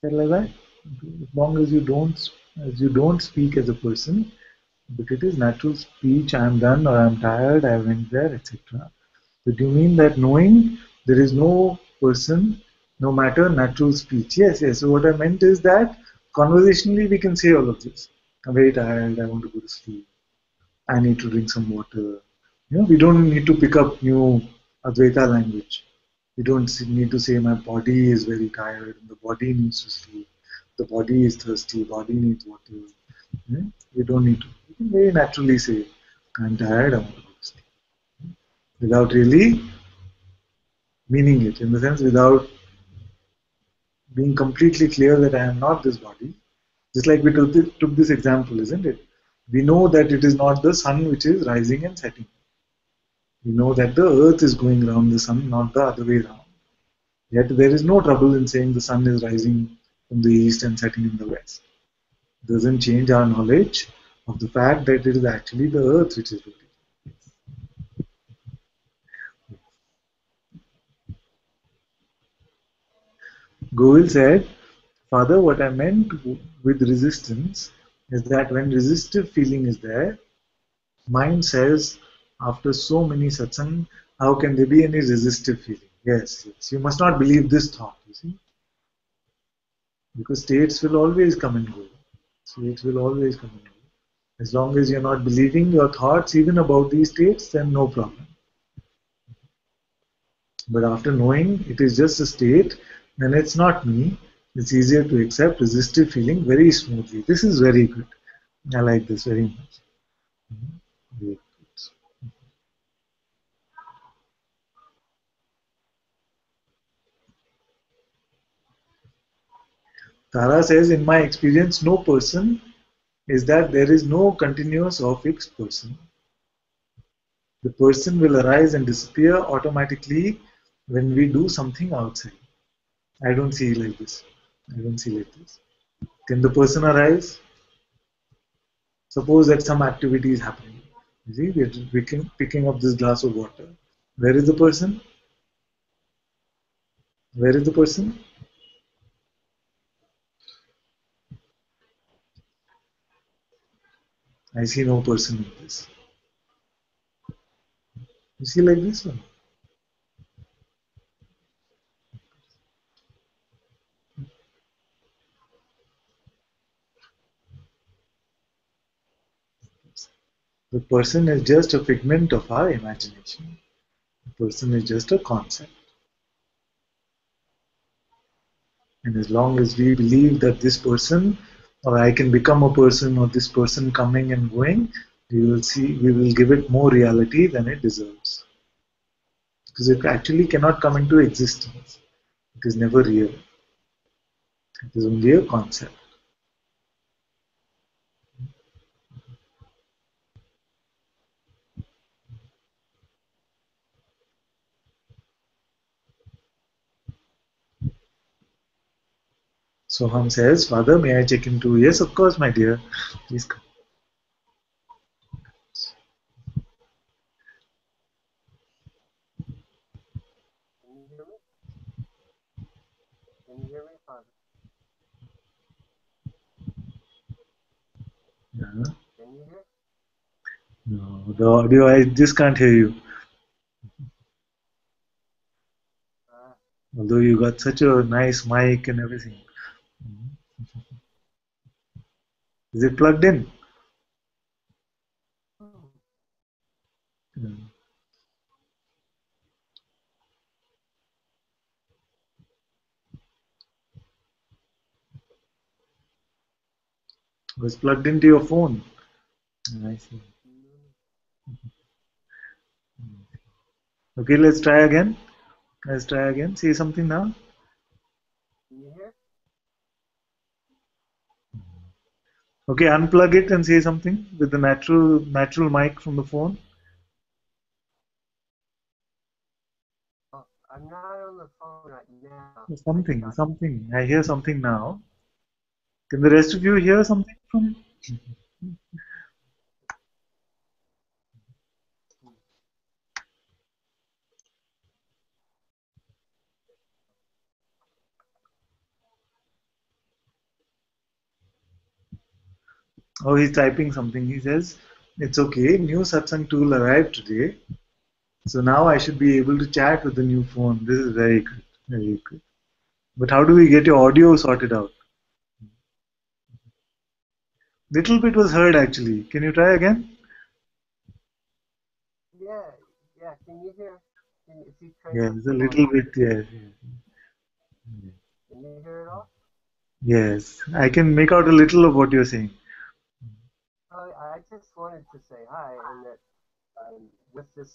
Said like that? As long as you don't speak as a person, but it is natural speech, I am done or I am tired, I went there, etc. So do you mean that knowing there is no person, no matter natural speech? Yes, yes. So what I meant is that conversationally we can say all of this. I'm very tired, I want to go to sleep. I need to drink some water. We don't need to pick up new Advaita language. We don't need to say my body is very tired, the body needs to sleep, the body is thirsty, body needs water. We don't need to. We can very naturally say, I'm tired, I want to go to sleep. Without really meaning it, in the sense without being completely clear that I am not this body. Just like we took this example, isn't it? We know that it is not the sun which is rising and setting. We know that the earth is going around the sun, not the other way around. Yet there is no trouble in saying the sun is rising from the east and setting in the west. It doesn't change our knowledge of the fact that it is actually the earth which is rotating. Govil said, Father, what I meant with resistance is that when resistive feeling is there, mind says, after so many satsang, how can there be any resistive feeling? Yes, yes. You must not believe this thought, you see. Because states will always come and go. States will always come and go. As long as you're not believing your thoughts even about these states, then no problem. But after knowing it is just a state, then it's not me. It's easier to accept resistive feeling very smoothly. This is very good. I like this very much. Very good. Tara says, in my experience, no person is that there is no continuous or fixed person. The person will arise and disappear automatically when we do something outside. I don't see like this. I don't see like this. Can the person arise? Suppose that some activity is happening. You see, we're picking up this glass of water. Where is the person? Where is the person? I see no person in this. You see like this one? The person is just a figment of our imagination. The person is just a concept. And as long as we believe that this person, or I can become a person, or this person coming and going, we will give it more reality than it deserves. Because it actually cannot come into existence. It is never real. It is only a concept. Soham says, Father, may I check into? Yes, of course, my dear. Please come. Can you hear me, Father? Yeah. Can you hear? No, the audio, I just can't hear you. Although you got such a nice mic and everything. Is it plugged in? Yeah. Was plugged into your phone. I see. Okay, let's try again. Let's try again. Say something now. Can you hear? Okay, unplug it and say something with the natural mic from the phone. Oh, I'm not on the phone right now. Something. I hear something now. Can the rest of you hear something from? Oh, he's typing something. He says, "It's okay. New Satsang tool arrived today, so now I should be able to chat with the new phone. This is very good, very good. But how do we get your audio sorted out? Little bit was heard actually. Can you try again? Yeah, yeah. Can you hear? If you crank Yes, up a the little volume, bit. Yes, can you hear it all? yes. I can make out a little of what you're saying. Oh, I just wanted to say hi, and that with this,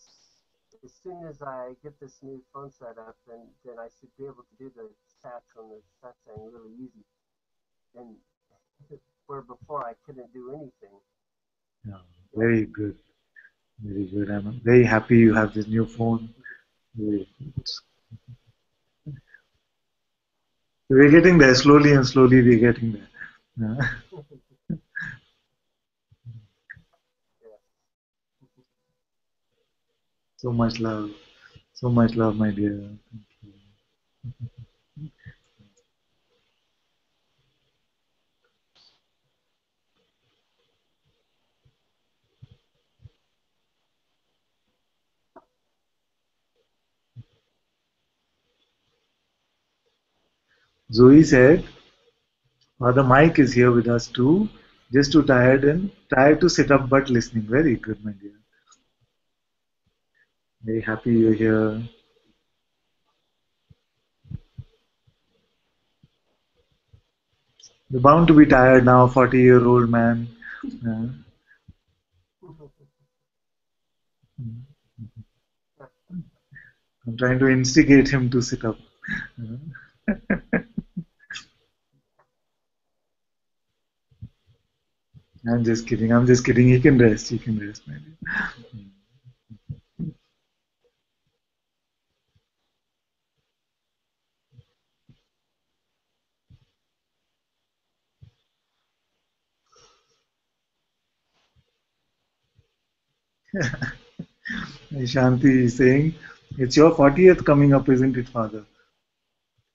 as soon as I get this new phone set up, then I should be able to do the chats on the Satsang really easy. And where before I couldn't do anything. Yeah, very good, very good. I'm very happy you have this new phone. Very good. We're getting there slowly and slowly. We're getting there. Yeah. Yeah. So much love, my dear. Thank you. Zoe said, Father Mike is here with us too, just too tired to sit up but listening. Very good, my dear. Very happy you're here. You're bound to be tired now, 40-year-old man. Uh, I'm trying to instigate him to sit up. I'm just kidding. I'm just kidding. He can rest. He can rest, my dear. Shanti is saying, it's your 40th coming up, isn't it, Father?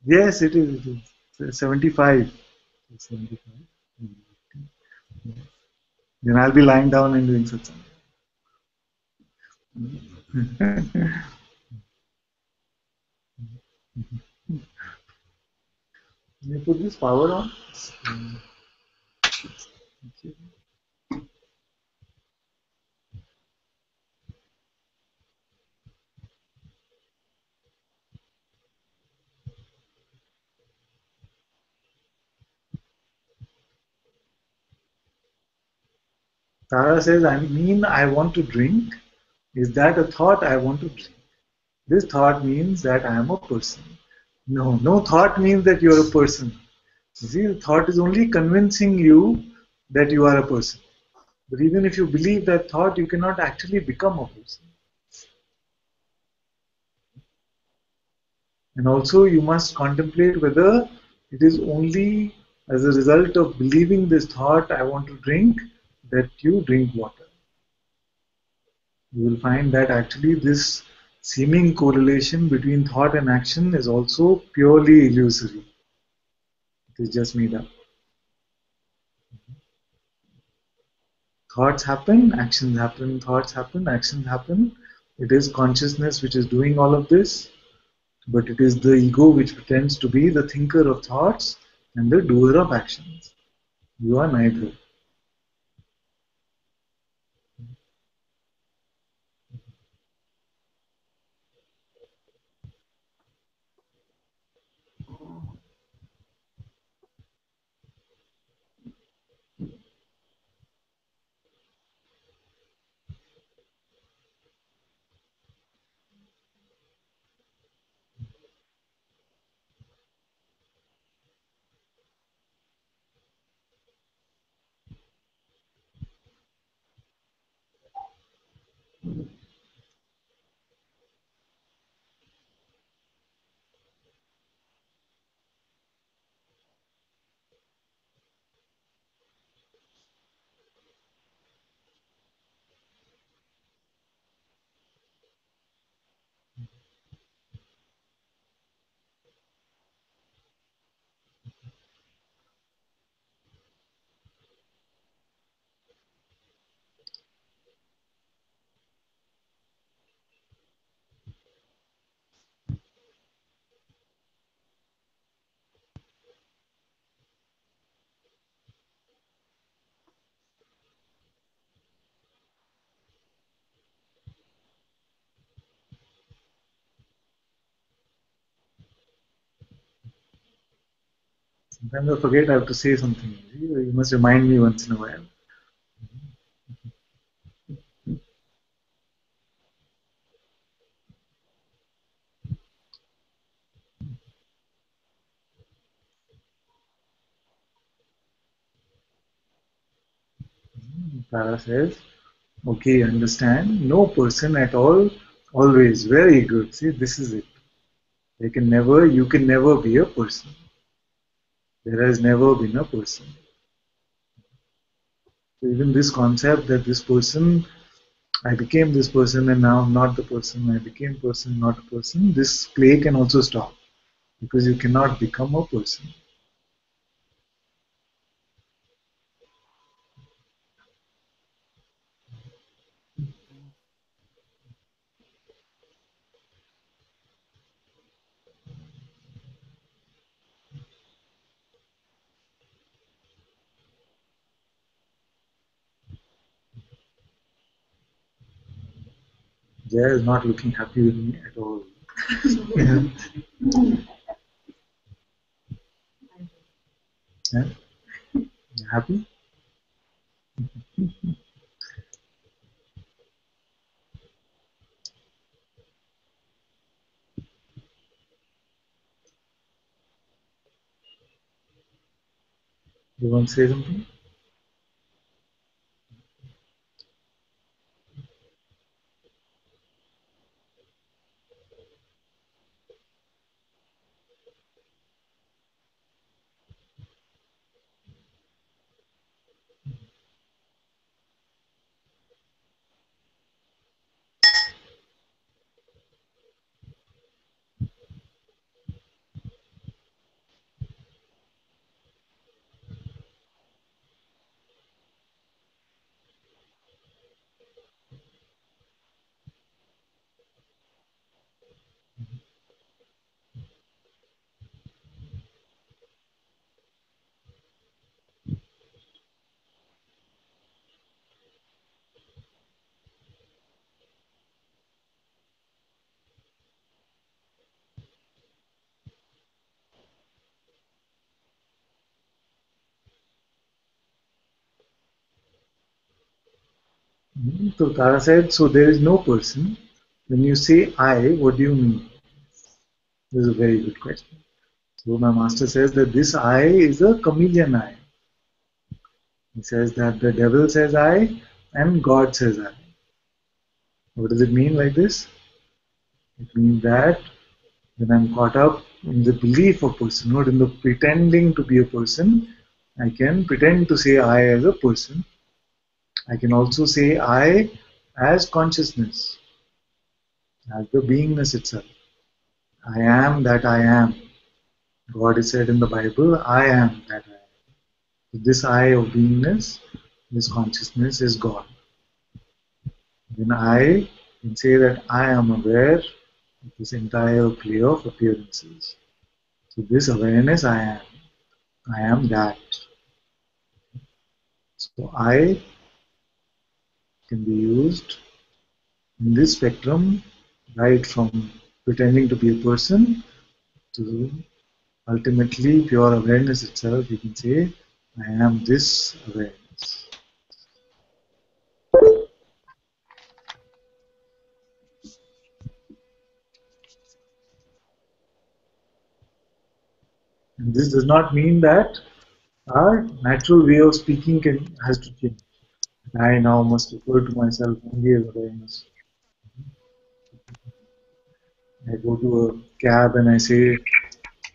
Yes, it is. It is. 75. 75. Then I'll be lying down and doing satsang. Can you put this power on? Tara says, I mean, I want to drink. Is that a thought I want to drink? This thought means that I am a person. No, no thought means that you are a person. You see, the thought is only convincing you that you are a person. But even if you believe that thought, you cannot actually become a person. And also, you must contemplate whether it is only as a result of believing this thought, I want to drink, that you drink water. You will find that actually this seeming correlation between thought and action is also purely illusory. It is just made up. Thoughts happen, actions happen, thoughts happen, actions happen. It is consciousness which is doing all of this, but it is the ego which pretends to be the thinker of thoughts and the doer of actions. You are neither. Sometimes I forget I have to say something. You must remind me once in a while. Tara says, okay, understand. No person at all, always. Very good. See, this is it. You can never be a person. There has never been a person. So even this concept that this person, I became this person and now I'm not the person, I became person, not a person, this play can also stop because you cannot become a person. Jaya is not looking happy with me at all. Yeah. Yeah? You happy? You want to say something? So Tara said, so there is no person. When you say I, what do you mean? This is a very good question. So my master says that this I is a chameleon I. He says that the devil says I and God says I. What does it mean like this? It means that when I'm caught up in the belief of personhood, in the pretending to be a person, I can pretend to say I as a person. I can also say I as consciousness, as the beingness itself. I am that I am. God is said in the Bible, I am that I am. So this I of beingness, this consciousness is God. Then I can say that I am aware of this entire play of appearances. So this awareness I am that. So I can be used in this spectrum right from pretending to be a person to ultimately pure awareness itself. You can say, I am this awareness. And this does not mean that our natural way of speaking has to change. I now must refer to myself only as awareness. I go to a cab and I say,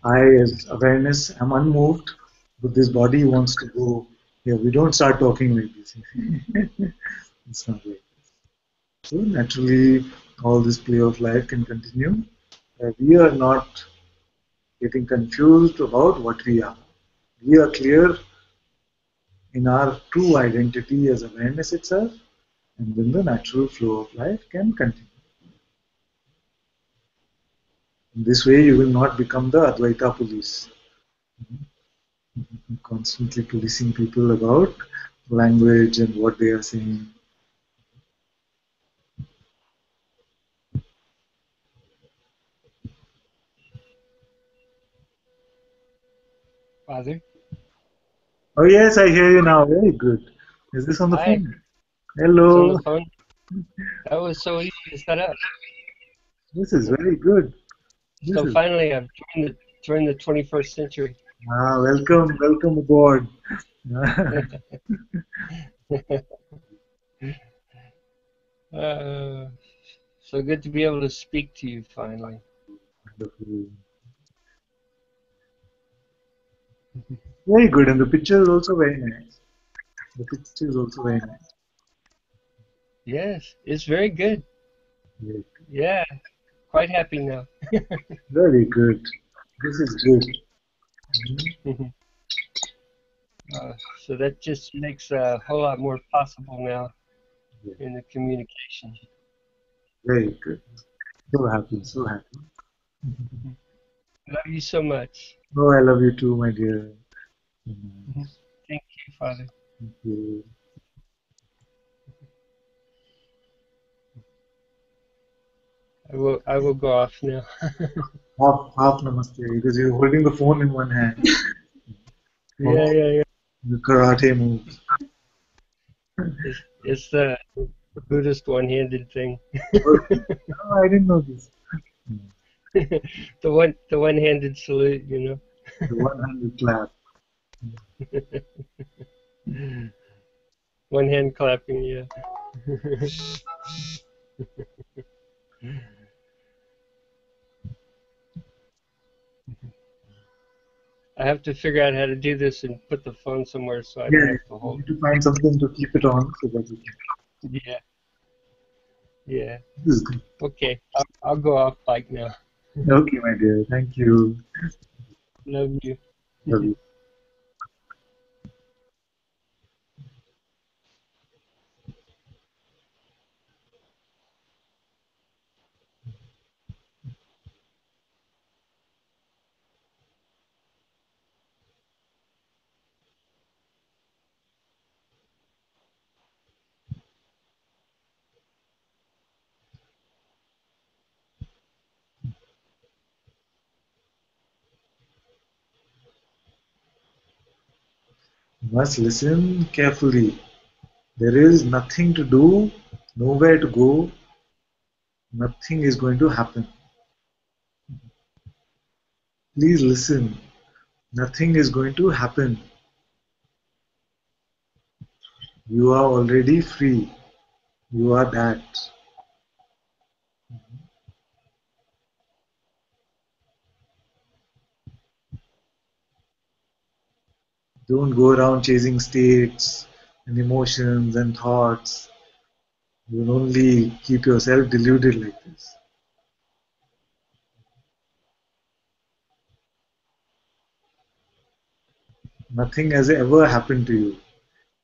I, as awareness, am unmoved, but this body wants to go here. We don't start talking like this. It's not like this. So naturally, all this play of life can continue. We are not getting confused about what we are. We are clear in our true identity as awareness itself, and then the natural flow of life can continue. In this way, you will not become the Advaita police, constantly policing people about language and what they are saying. Father. Oh yes, I hear you now. Very good. Is this on the Hi, phone? it's on Hello. the phone. That was so easy to set up. This is very good. This So is finally, I've joined the 21st century. welcome, welcome aboard. uh, so good to be able to speak to you finally. Wonderful. Very good, and the picture is also very nice. The picture is also very nice. Yes, it's very good. Very, Yeah, quite happy now. very good. This is good. So that just makes a whole lot more possible now Yeah, in the communication. very good. So happy, so happy. Love you so much. Oh, I love you too, my dear. Thank you, Father. Thank you. I will go off now. Half namaste, because you're holding the phone in one hand. Yeah, yeah, yeah. The karate move. It's the Buddhist one-handed thing. Oh, I didn't know this. The one-handed salute, The one-handed clap. One hand clapping, yeah. I have to figure out how to do this and put the phone somewhere so I don't Yeah, have to you hold need to find something to keep it on so that you can. it. Yeah, yeah. This is good. Okay, I'll go off bike now. Okay, my dear. Thank you. Love you. Love you. You must listen carefully. There is nothing to do, nowhere to go, nothing is going to happen. Please listen. Nothing is going to happen. You are already free. You are that. Don't go around chasing states and emotions and thoughts. You will only keep yourself deluded like this. Nothing has ever happened to you,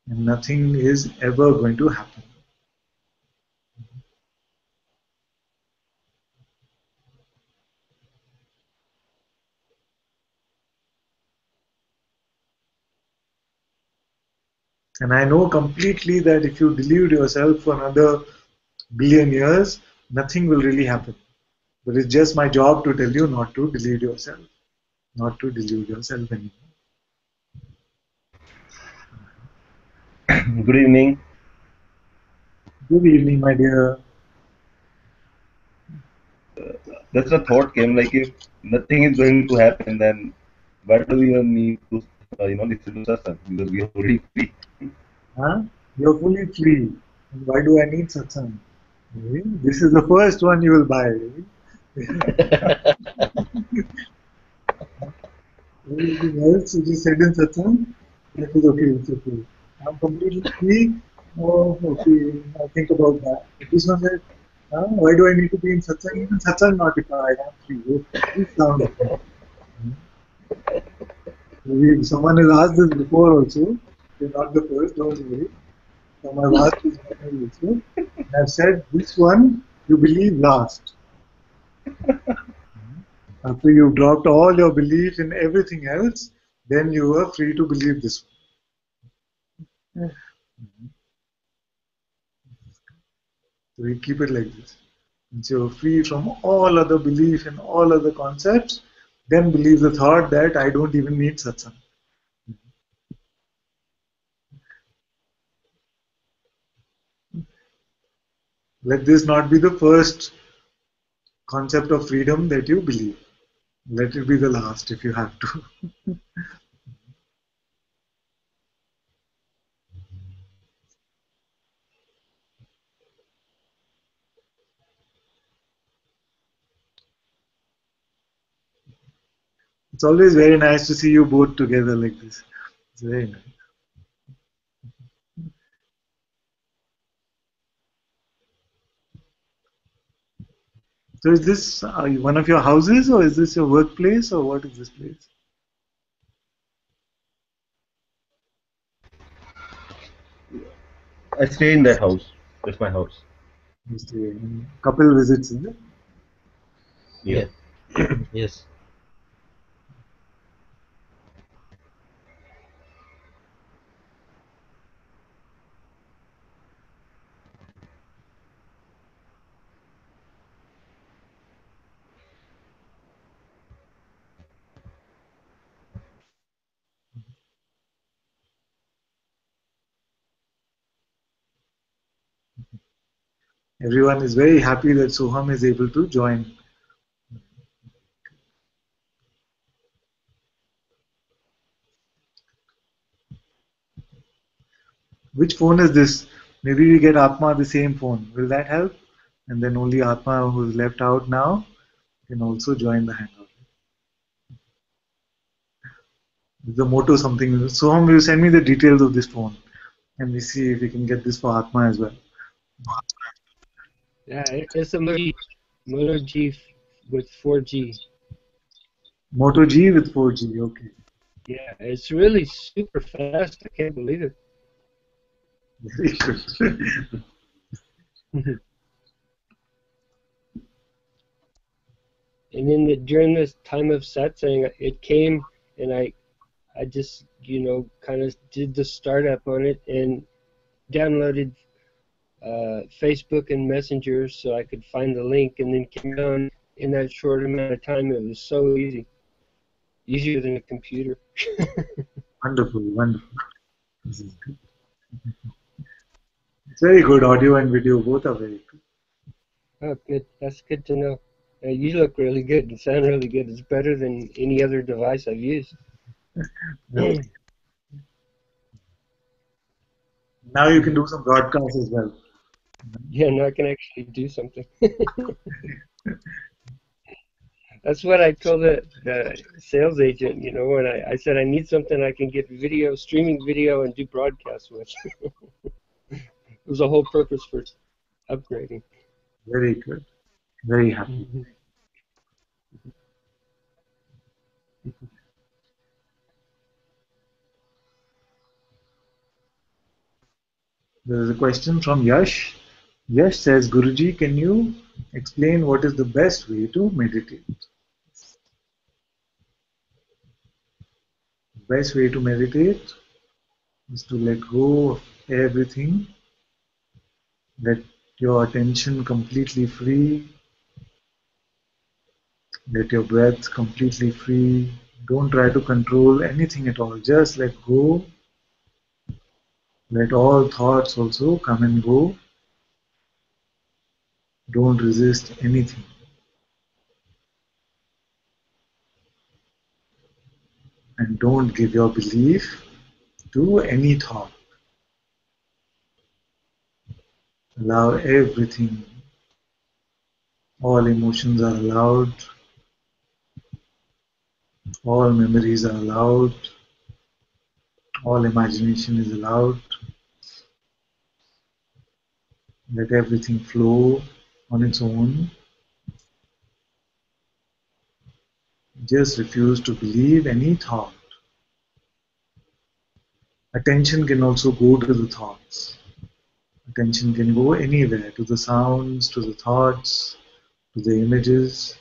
and nothing is ever going to happen. And I know completely that if you delude yourself for another billion years, nothing will really happen. But it's just my job to tell you not to delude yourself, not to delude yourself anymore. Good evening. Good evening, my dear. Just a thought came like if nothing is going to happen, then why do we even need to, listen to satsang? Because we are already free. Huh? You're fully free. And why do I need satsang? This is the first one you will buy. Everything else which is said in satsang, that is okay, it's okay. I'm completely free. Oh, okay, I think about that. But this one said, why do I need to be in satsang? Even satsang not required, I'm free. Okay, this sounds okay. Someone has asked this before also. You're not the first, don't worry. Someone has asked this before also. And I've said, this one you believe last. After you've dropped all your belief in everything else, then you are free to believe this one. So we keep it like this. Once you're free from all other belief and all other concepts, then believe the thought that I don't even need satsang. Let this not be the first concept of freedom that you believe. Let it be the last if you have to. It's always very nice to see you both together like this. It's very nice. So is this one of your houses, or is this your workplace, or what is this place? I stay in that house. That's my house. You stay couple visits, is it? Yeah. Yes. Everyone is very happy that Soham is able to join. Which phone is this? Maybe we get Atma the same phone. Will that help? And then only Atma, who is left out now, can also join the hangout. The Moto something. Soham, will you send me the details of this phone? And we see if we can get this for Atma as well. Yeah, it's a Moto G with 4G. Moto G with 4G, okay. Yeah, it's really super fast. I can't believe it. Very good. And then during this time of setting, it came, and I just kind of did the startup on it and downloaded Facebook and Messenger so I could find the link, and then came down in that short amount of time. It was so easy, easier than a computer. Wonderful, wonderful. This is good. It's very good. Audio and video both are very good. Oh, good. That's good to know. You look really good. You sound really good. It's better than any other device I've used. No. Now you can do some broadcasts as well. Yeah, now I can actually do something. That's what I told the sales agent, when I said I need something I can get video, streaming video, and do broadcasts with. It was a whole purpose for upgrading. Very good. Very happy. There is a question from Yash. Yash says, Guruji, can you explain what is the best way to meditate? The best way to meditate is to let go of everything, let your attention completely free, let your breath completely free. Don't try to control anything at all. Just let go. Let all thoughts also come and go. Don't resist anything. And don't give your belief to any thought. Allow everything. All emotions are allowed. All memories are allowed. All imagination is allowed. Let everything flow on its own. Just refuse to believe any thought. Attention can also go to the thoughts. Attention can go anywhere, to the sounds, to the thoughts, to the images.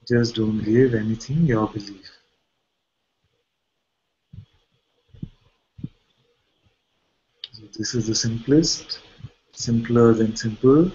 Just don't give anything your belief. So this is the simplest, simpler than simple.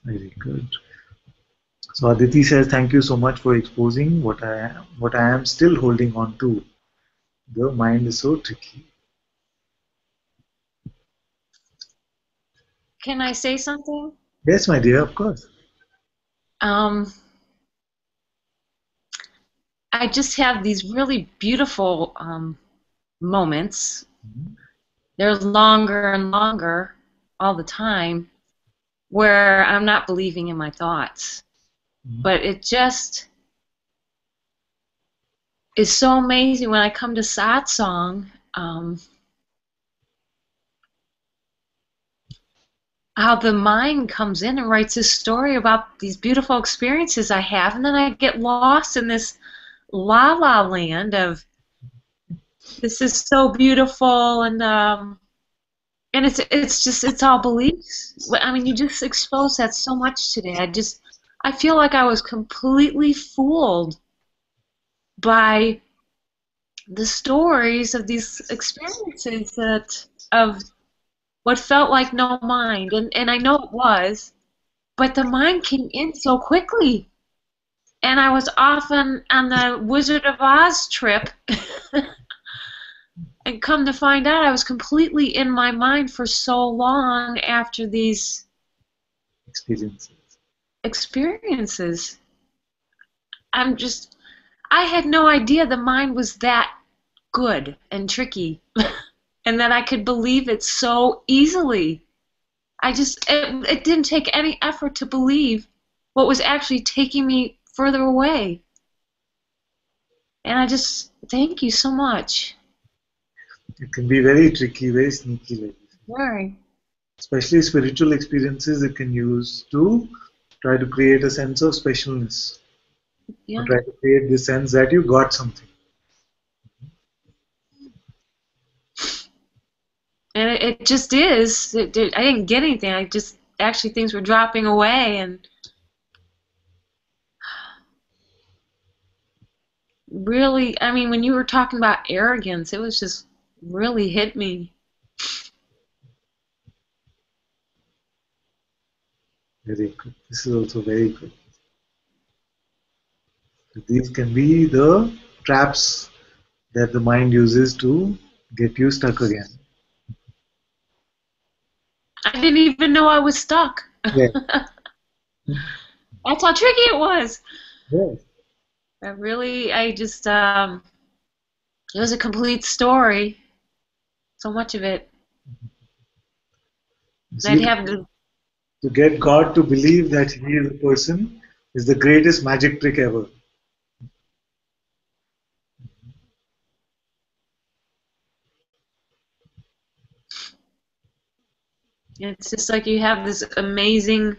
Very good. So Aditi says, thank you so much for exposing what I am still holding on to. The mind is so tricky. Can I say something? Yes, my dear, of course. I just have these really beautiful moments. They're longer and longer all the time where I'm not believing in my thoughts. But it just is so amazing when I come to satsang, how the mind comes in and writes a story about these beautiful experiences I have, and then I get lost in this la la land of this is so beautiful, and it's all beliefs. I mean, you just exposed that so much today. I feel like I was completely fooled by the stories of these experiences of what felt like no mind, and I know it was, but the mind came in so quickly, and I was often on the Wizard of Oz trip, and come to find out I was completely in my mind for so long after these experiences. I had no idea the mind was that good and tricky, and that I could believe it so easily. It didn't take any effort to believe what was actually taking me further away. And I just thank you so much. It can be very tricky, very sneaky like this. Very. Especially spiritual experiences it can use to try to create a sense of specialness. Yeah. Or try to create the sense that you got something. And it just is. I didn't get anything. Actually things were dropping away, and really, I mean, when you were talking about arrogance, it was just really hit me. Very good. This is also very good. So these can be the traps that the mind uses to get you stuck again. I didn't even know I was stuck. Yeah. That's how tricky it was. Yes. It was a complete story. So much of it. See, I'd have to get God to believe that He is a person is the greatest magic trick ever. It's just like you have this amazing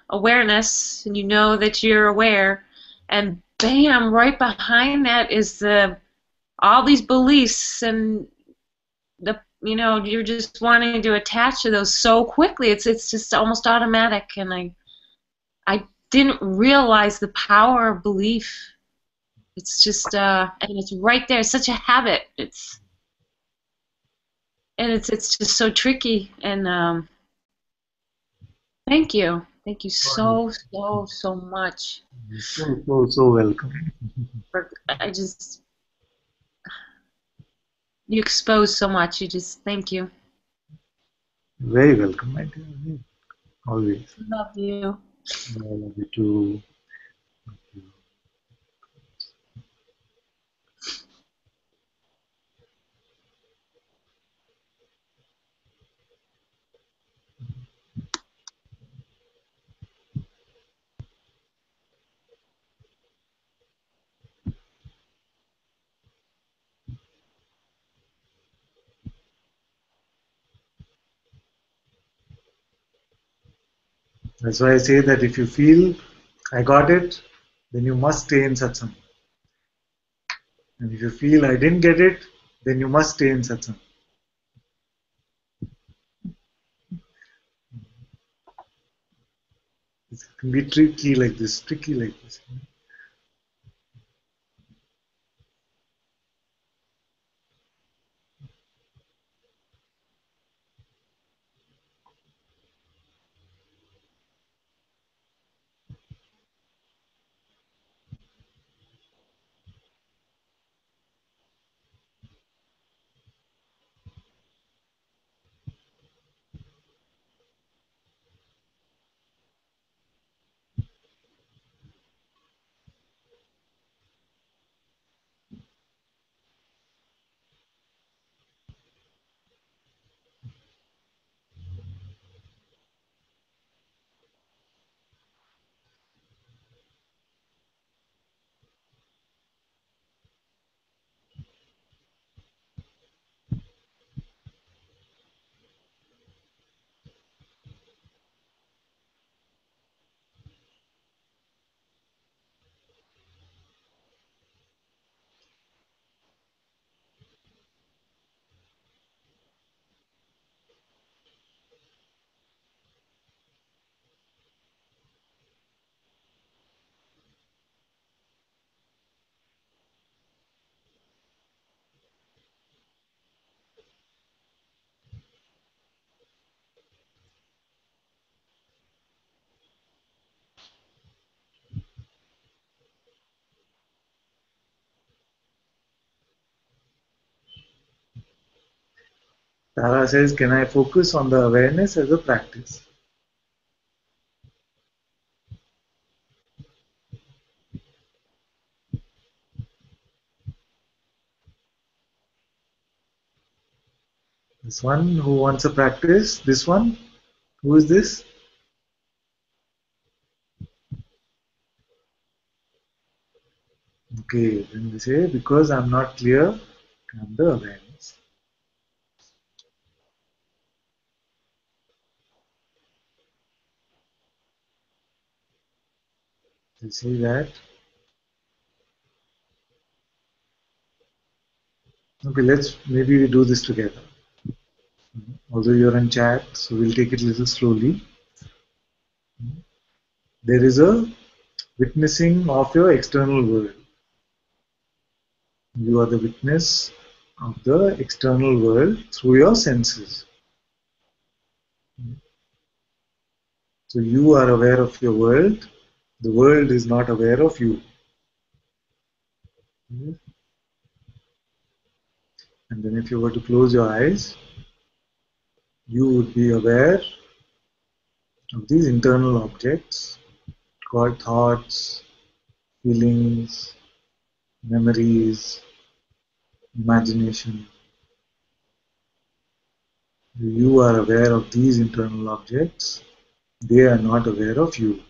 awareness, and you know that you're aware, and bam, right behind that is all these beliefs, and you're just wanting to attach to those so quickly. It's just almost automatic, and I didn't realize the power of belief. It's just and it's right there. It's such a habit. It's just so tricky, and thank you so much. So welcome. You expose so much. Thank you. Very welcome, my dear. Always. Love you. I love you too. That's why I say that if you feel I got it, then you must stay in satsang. And if you feel I didn't get it, then you must stay in satsang. It can be tricky like this. Tara says, can I focus on the awareness as a practice? This one who wants a practice? This one? Who is this? Okay, then we say, because I'm not clear, I'm the awareness. You see that? Okay, maybe we do this together. Although you're in chat, so we'll take it a little slowly. There is a witnessing of your external world. You are the witness of the external world through your senses. So you are aware of your world. The world is not aware of you. And then if you were to close your eyes, you would be aware of these internal objects called thoughts, feelings, memories, imagination. You are aware of these internal objects. They are not aware of you.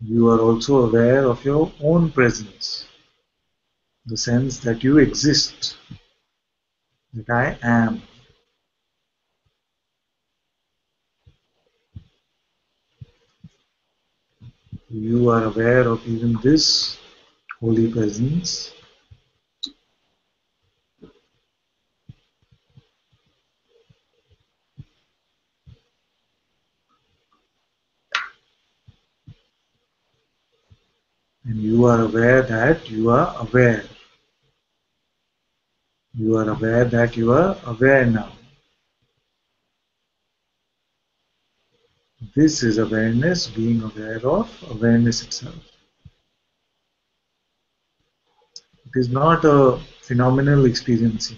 You are also aware of your own presence, the sense that you exist, that I am. You are aware of even this holy presence. And you are aware that you are aware. You are aware that you are aware now. This is awareness, being aware of awareness itself. It is not a phenomenal experiencing.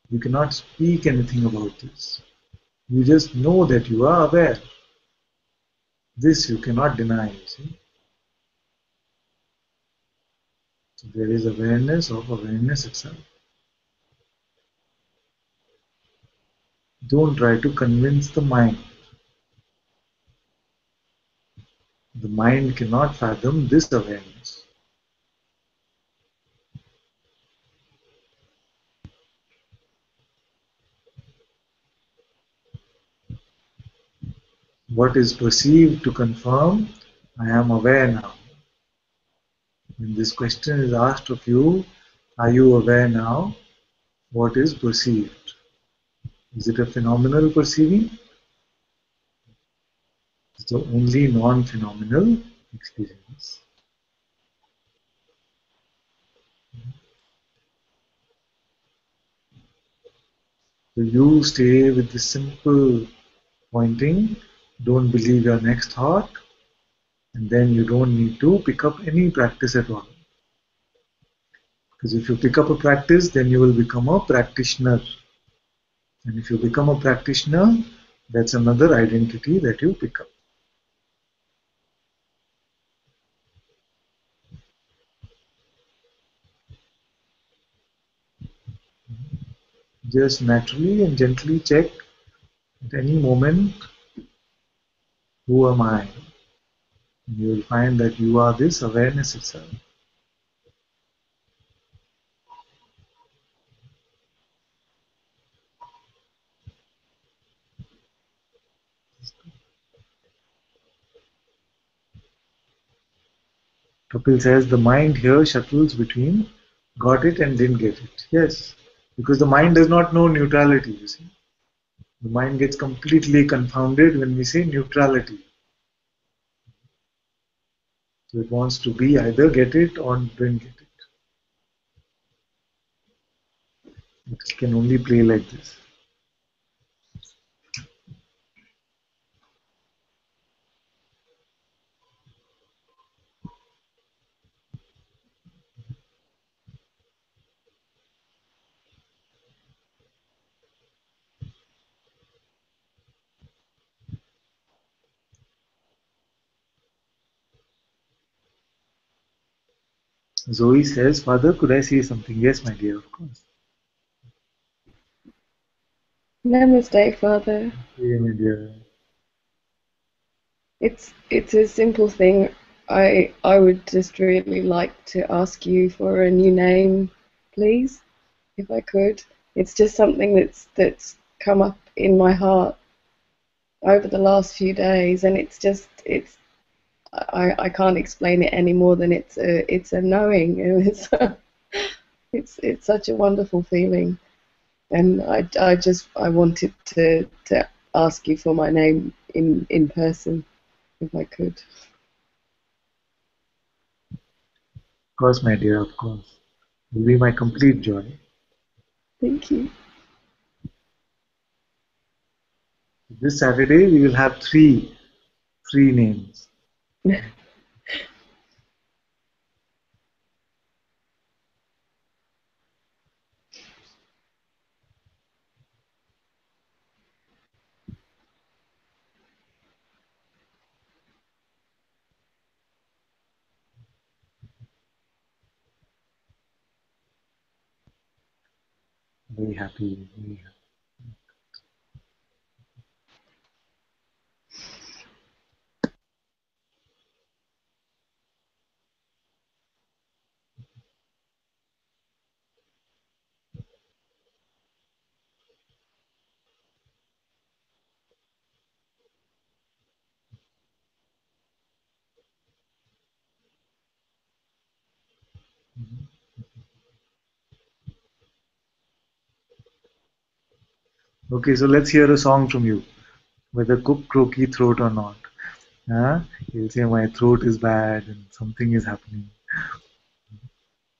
You cannot speak anything about this. You just know that you are aware. This you cannot deny, you see. So there is awareness of awareness itself. Don't try to convince the mind. The mind cannot fathom this awareness. What is perceived to confirm, I am aware now. When this question is asked of you, are you aware now? What is perceived? Is it a phenomenal perceiving? It's the only non-phenomenal experience. So you stay with the simple pointing, don't believe your next thought, and then you don't need to pick up any practice at all. Because if you pick up a practice, then you will become a practitioner. And if you become a practitioner, that's another identity that you pick up. Just naturally and gently check at any moment, who am I? And you will find that you are this awareness itself. Kapil says the mind here shuttles between got it and didn't get it. Yes, because the mind does not know neutrality, you see. The mind gets completely confounded when we say neutrality. So it wants to be either get it or didn't get it. It can only play like this. Zoe says, Father, could I say something? Yes, my dear, of course. Namaste, Father. Yeah, my dear. It's a simple thing. I would just really like to ask you for a new name, please, if I could. It's just something that's come up in my heart over the last few days, and I can't explain it any more than it's a knowing. It's such a wonderful feeling, and I wanted to ask you for my name in person, if I could. Of course, my dear, of course. It will be my complete joy. Thank you. This Saturday, we will have three names. Very happy, very happy. Okay, so let's hear a song from you, whether croaky throat or not. Huh? You'll say my throat is bad and something is happening.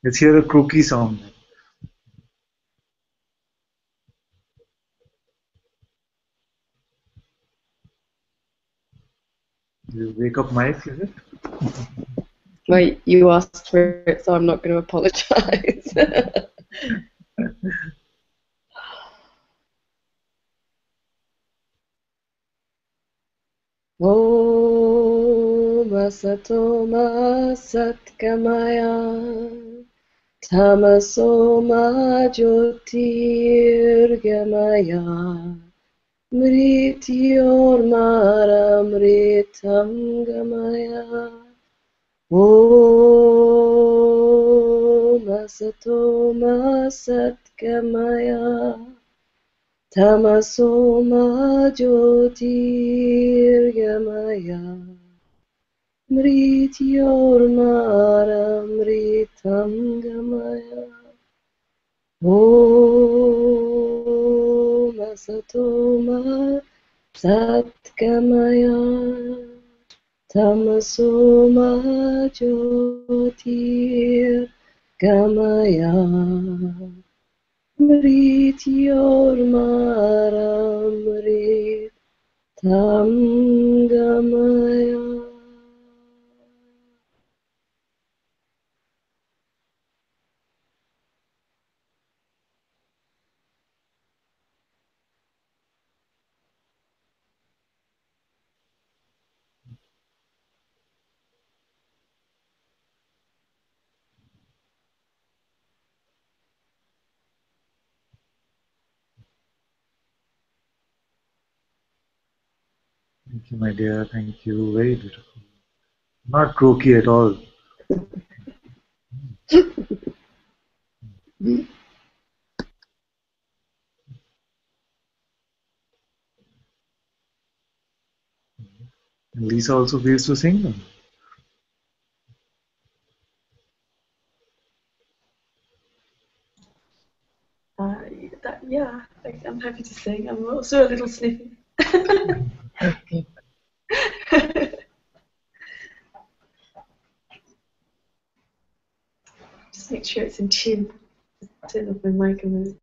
Let's hear a croaky song then. You wake up Mike, is it? Well, you asked for it, so I'm not going to apologize. Om Asato Ma Satgamaya Tamaso Ma Jyotirgamaya Mrityormaramritam Gamaya Om Asato Ma Satgamaya Tamaso Ma Jyotirgamaya Mrityormaramritam Gamaya Om Asato Ma Satgamaya Tamaso Ma Jyotirgamaya Mrityormaramritam Gamaya. Thank you, my dear. Thank you. Very beautiful. Not croaky at all. And Lisa also feels to sing them. Yeah, I'm happy to sing. I'm also a little sniffy. Just make sure it's in tune. Turn off my mic a minute.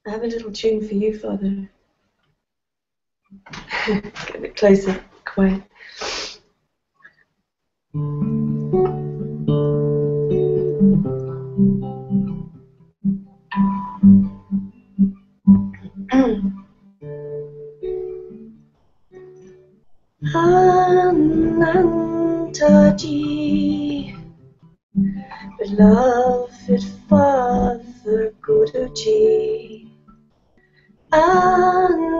I have a little tune for you, Father. Get a bit closer, quiet. Anantaji, beloved Father Guruji. Anantaji,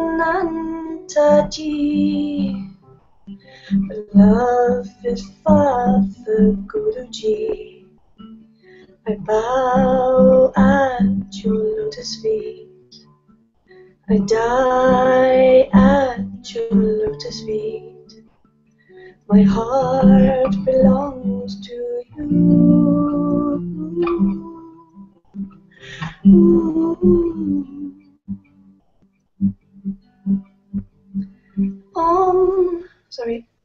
beloved Father Guruji. I bow at your lotus feet. I die at your lotus feet. My heart belongs to you.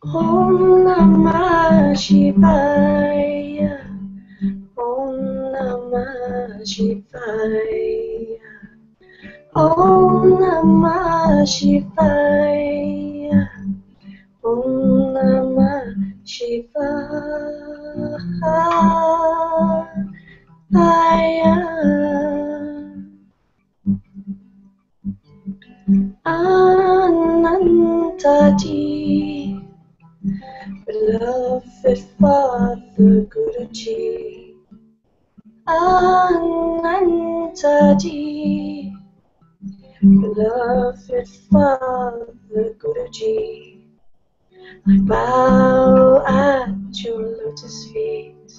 Om Namah Shivaya. Om Namah Shivaya. Om Namah Shivaya. Om Namah Shivaya. Anantaji, beloved Father Guruji. Anantaji, beloved Father Guruji. I bow at your lotus feet.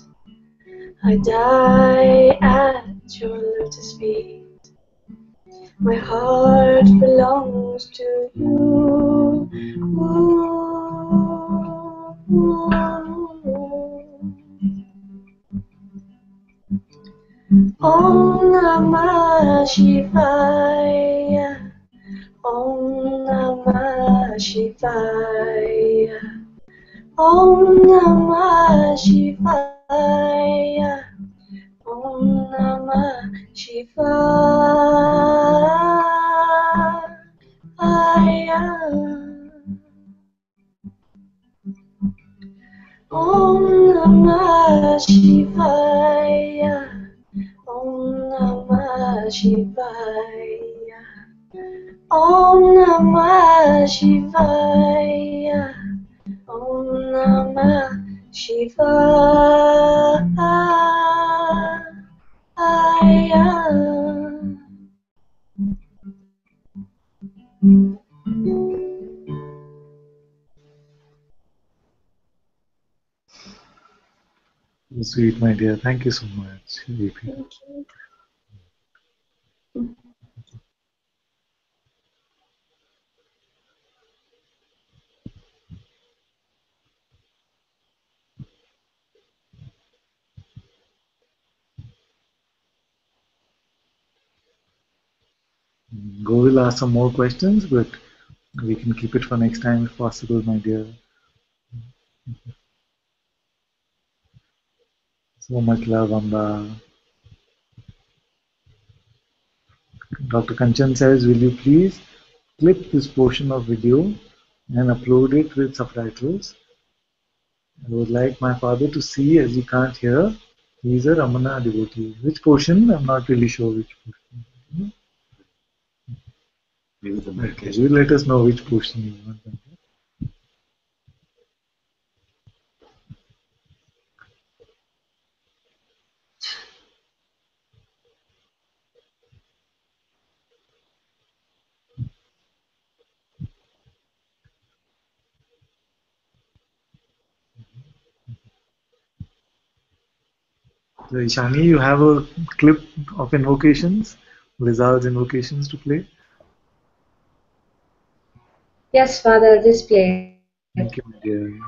I die at your lotus feet. My heart belongs to you. Om Namah Shivaya. Om Namah Shivaya. Om Namah Shivaya. Om Namah Shivaya. Om Namah Shivaya. Om Namah Shivaya. Om Namah Shivaya. Om Namah Shivaya. Sweet, my dear. Thank you so much. Thank you. Go will ask some more questions, but we can keep it for next time if possible, my dear. So much love, Amba. Dr. Kanchan says, will you please clip this portion of video and upload it with subtitles? I would like my father to see as he can't hear. He is a Ramana devotee. Which portion? I'm not really sure which portion. Maybe the Okay, medication. you let us know which portion you want. So Ishani, you have a clip of invocations, Lizard's invocations to play? Yes, Father, display. Thank you, my dear.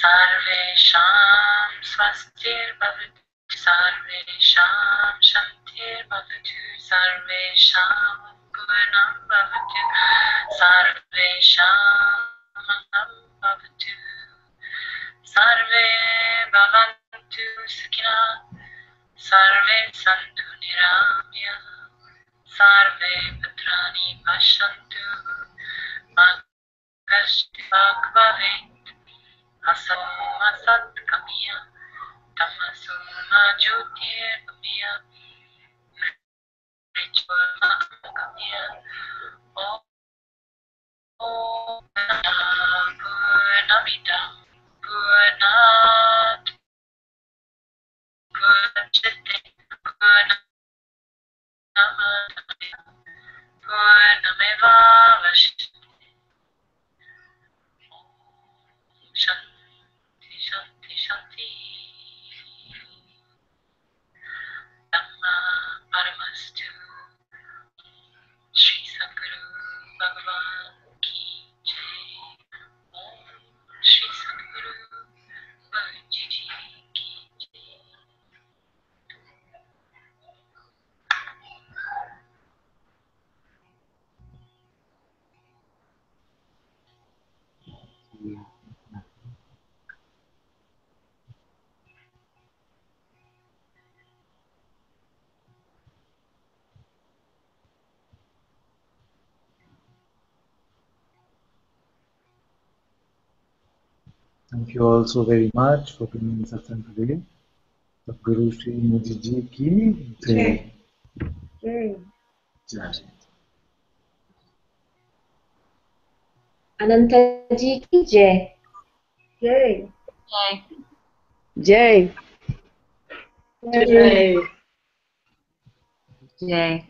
Sarvesham Swastirбhavatu Sarvesham Shantirбhavatu Sarvesham Purnam Bhavatu Sarvesham Manam Bhavatu Sarve Bhavantu Sukhina Sarve Santu Niramya Sarve Bhadrani Pashantu Ma Kashti Bhagavet Aso Masat Kamiya Tamaso Ma Jyotir Kamiya Mrityurma Kamiya Om Purnamidam Purnat Purnachite Purnamadaya Purnamevavashite Shanti Shanti Shanti Dhamma Paramastu Shri Sadguru Bhagavan Ki Jai Om Shri Sadguru Bhagavan Ji Ki Jai. Thank you all so very much for being in satsang today. Sadhguru Sri Modi Ji ki jai. Jai. Anantaji ki jai. Jai. Jai. Jai. Yay. Jai.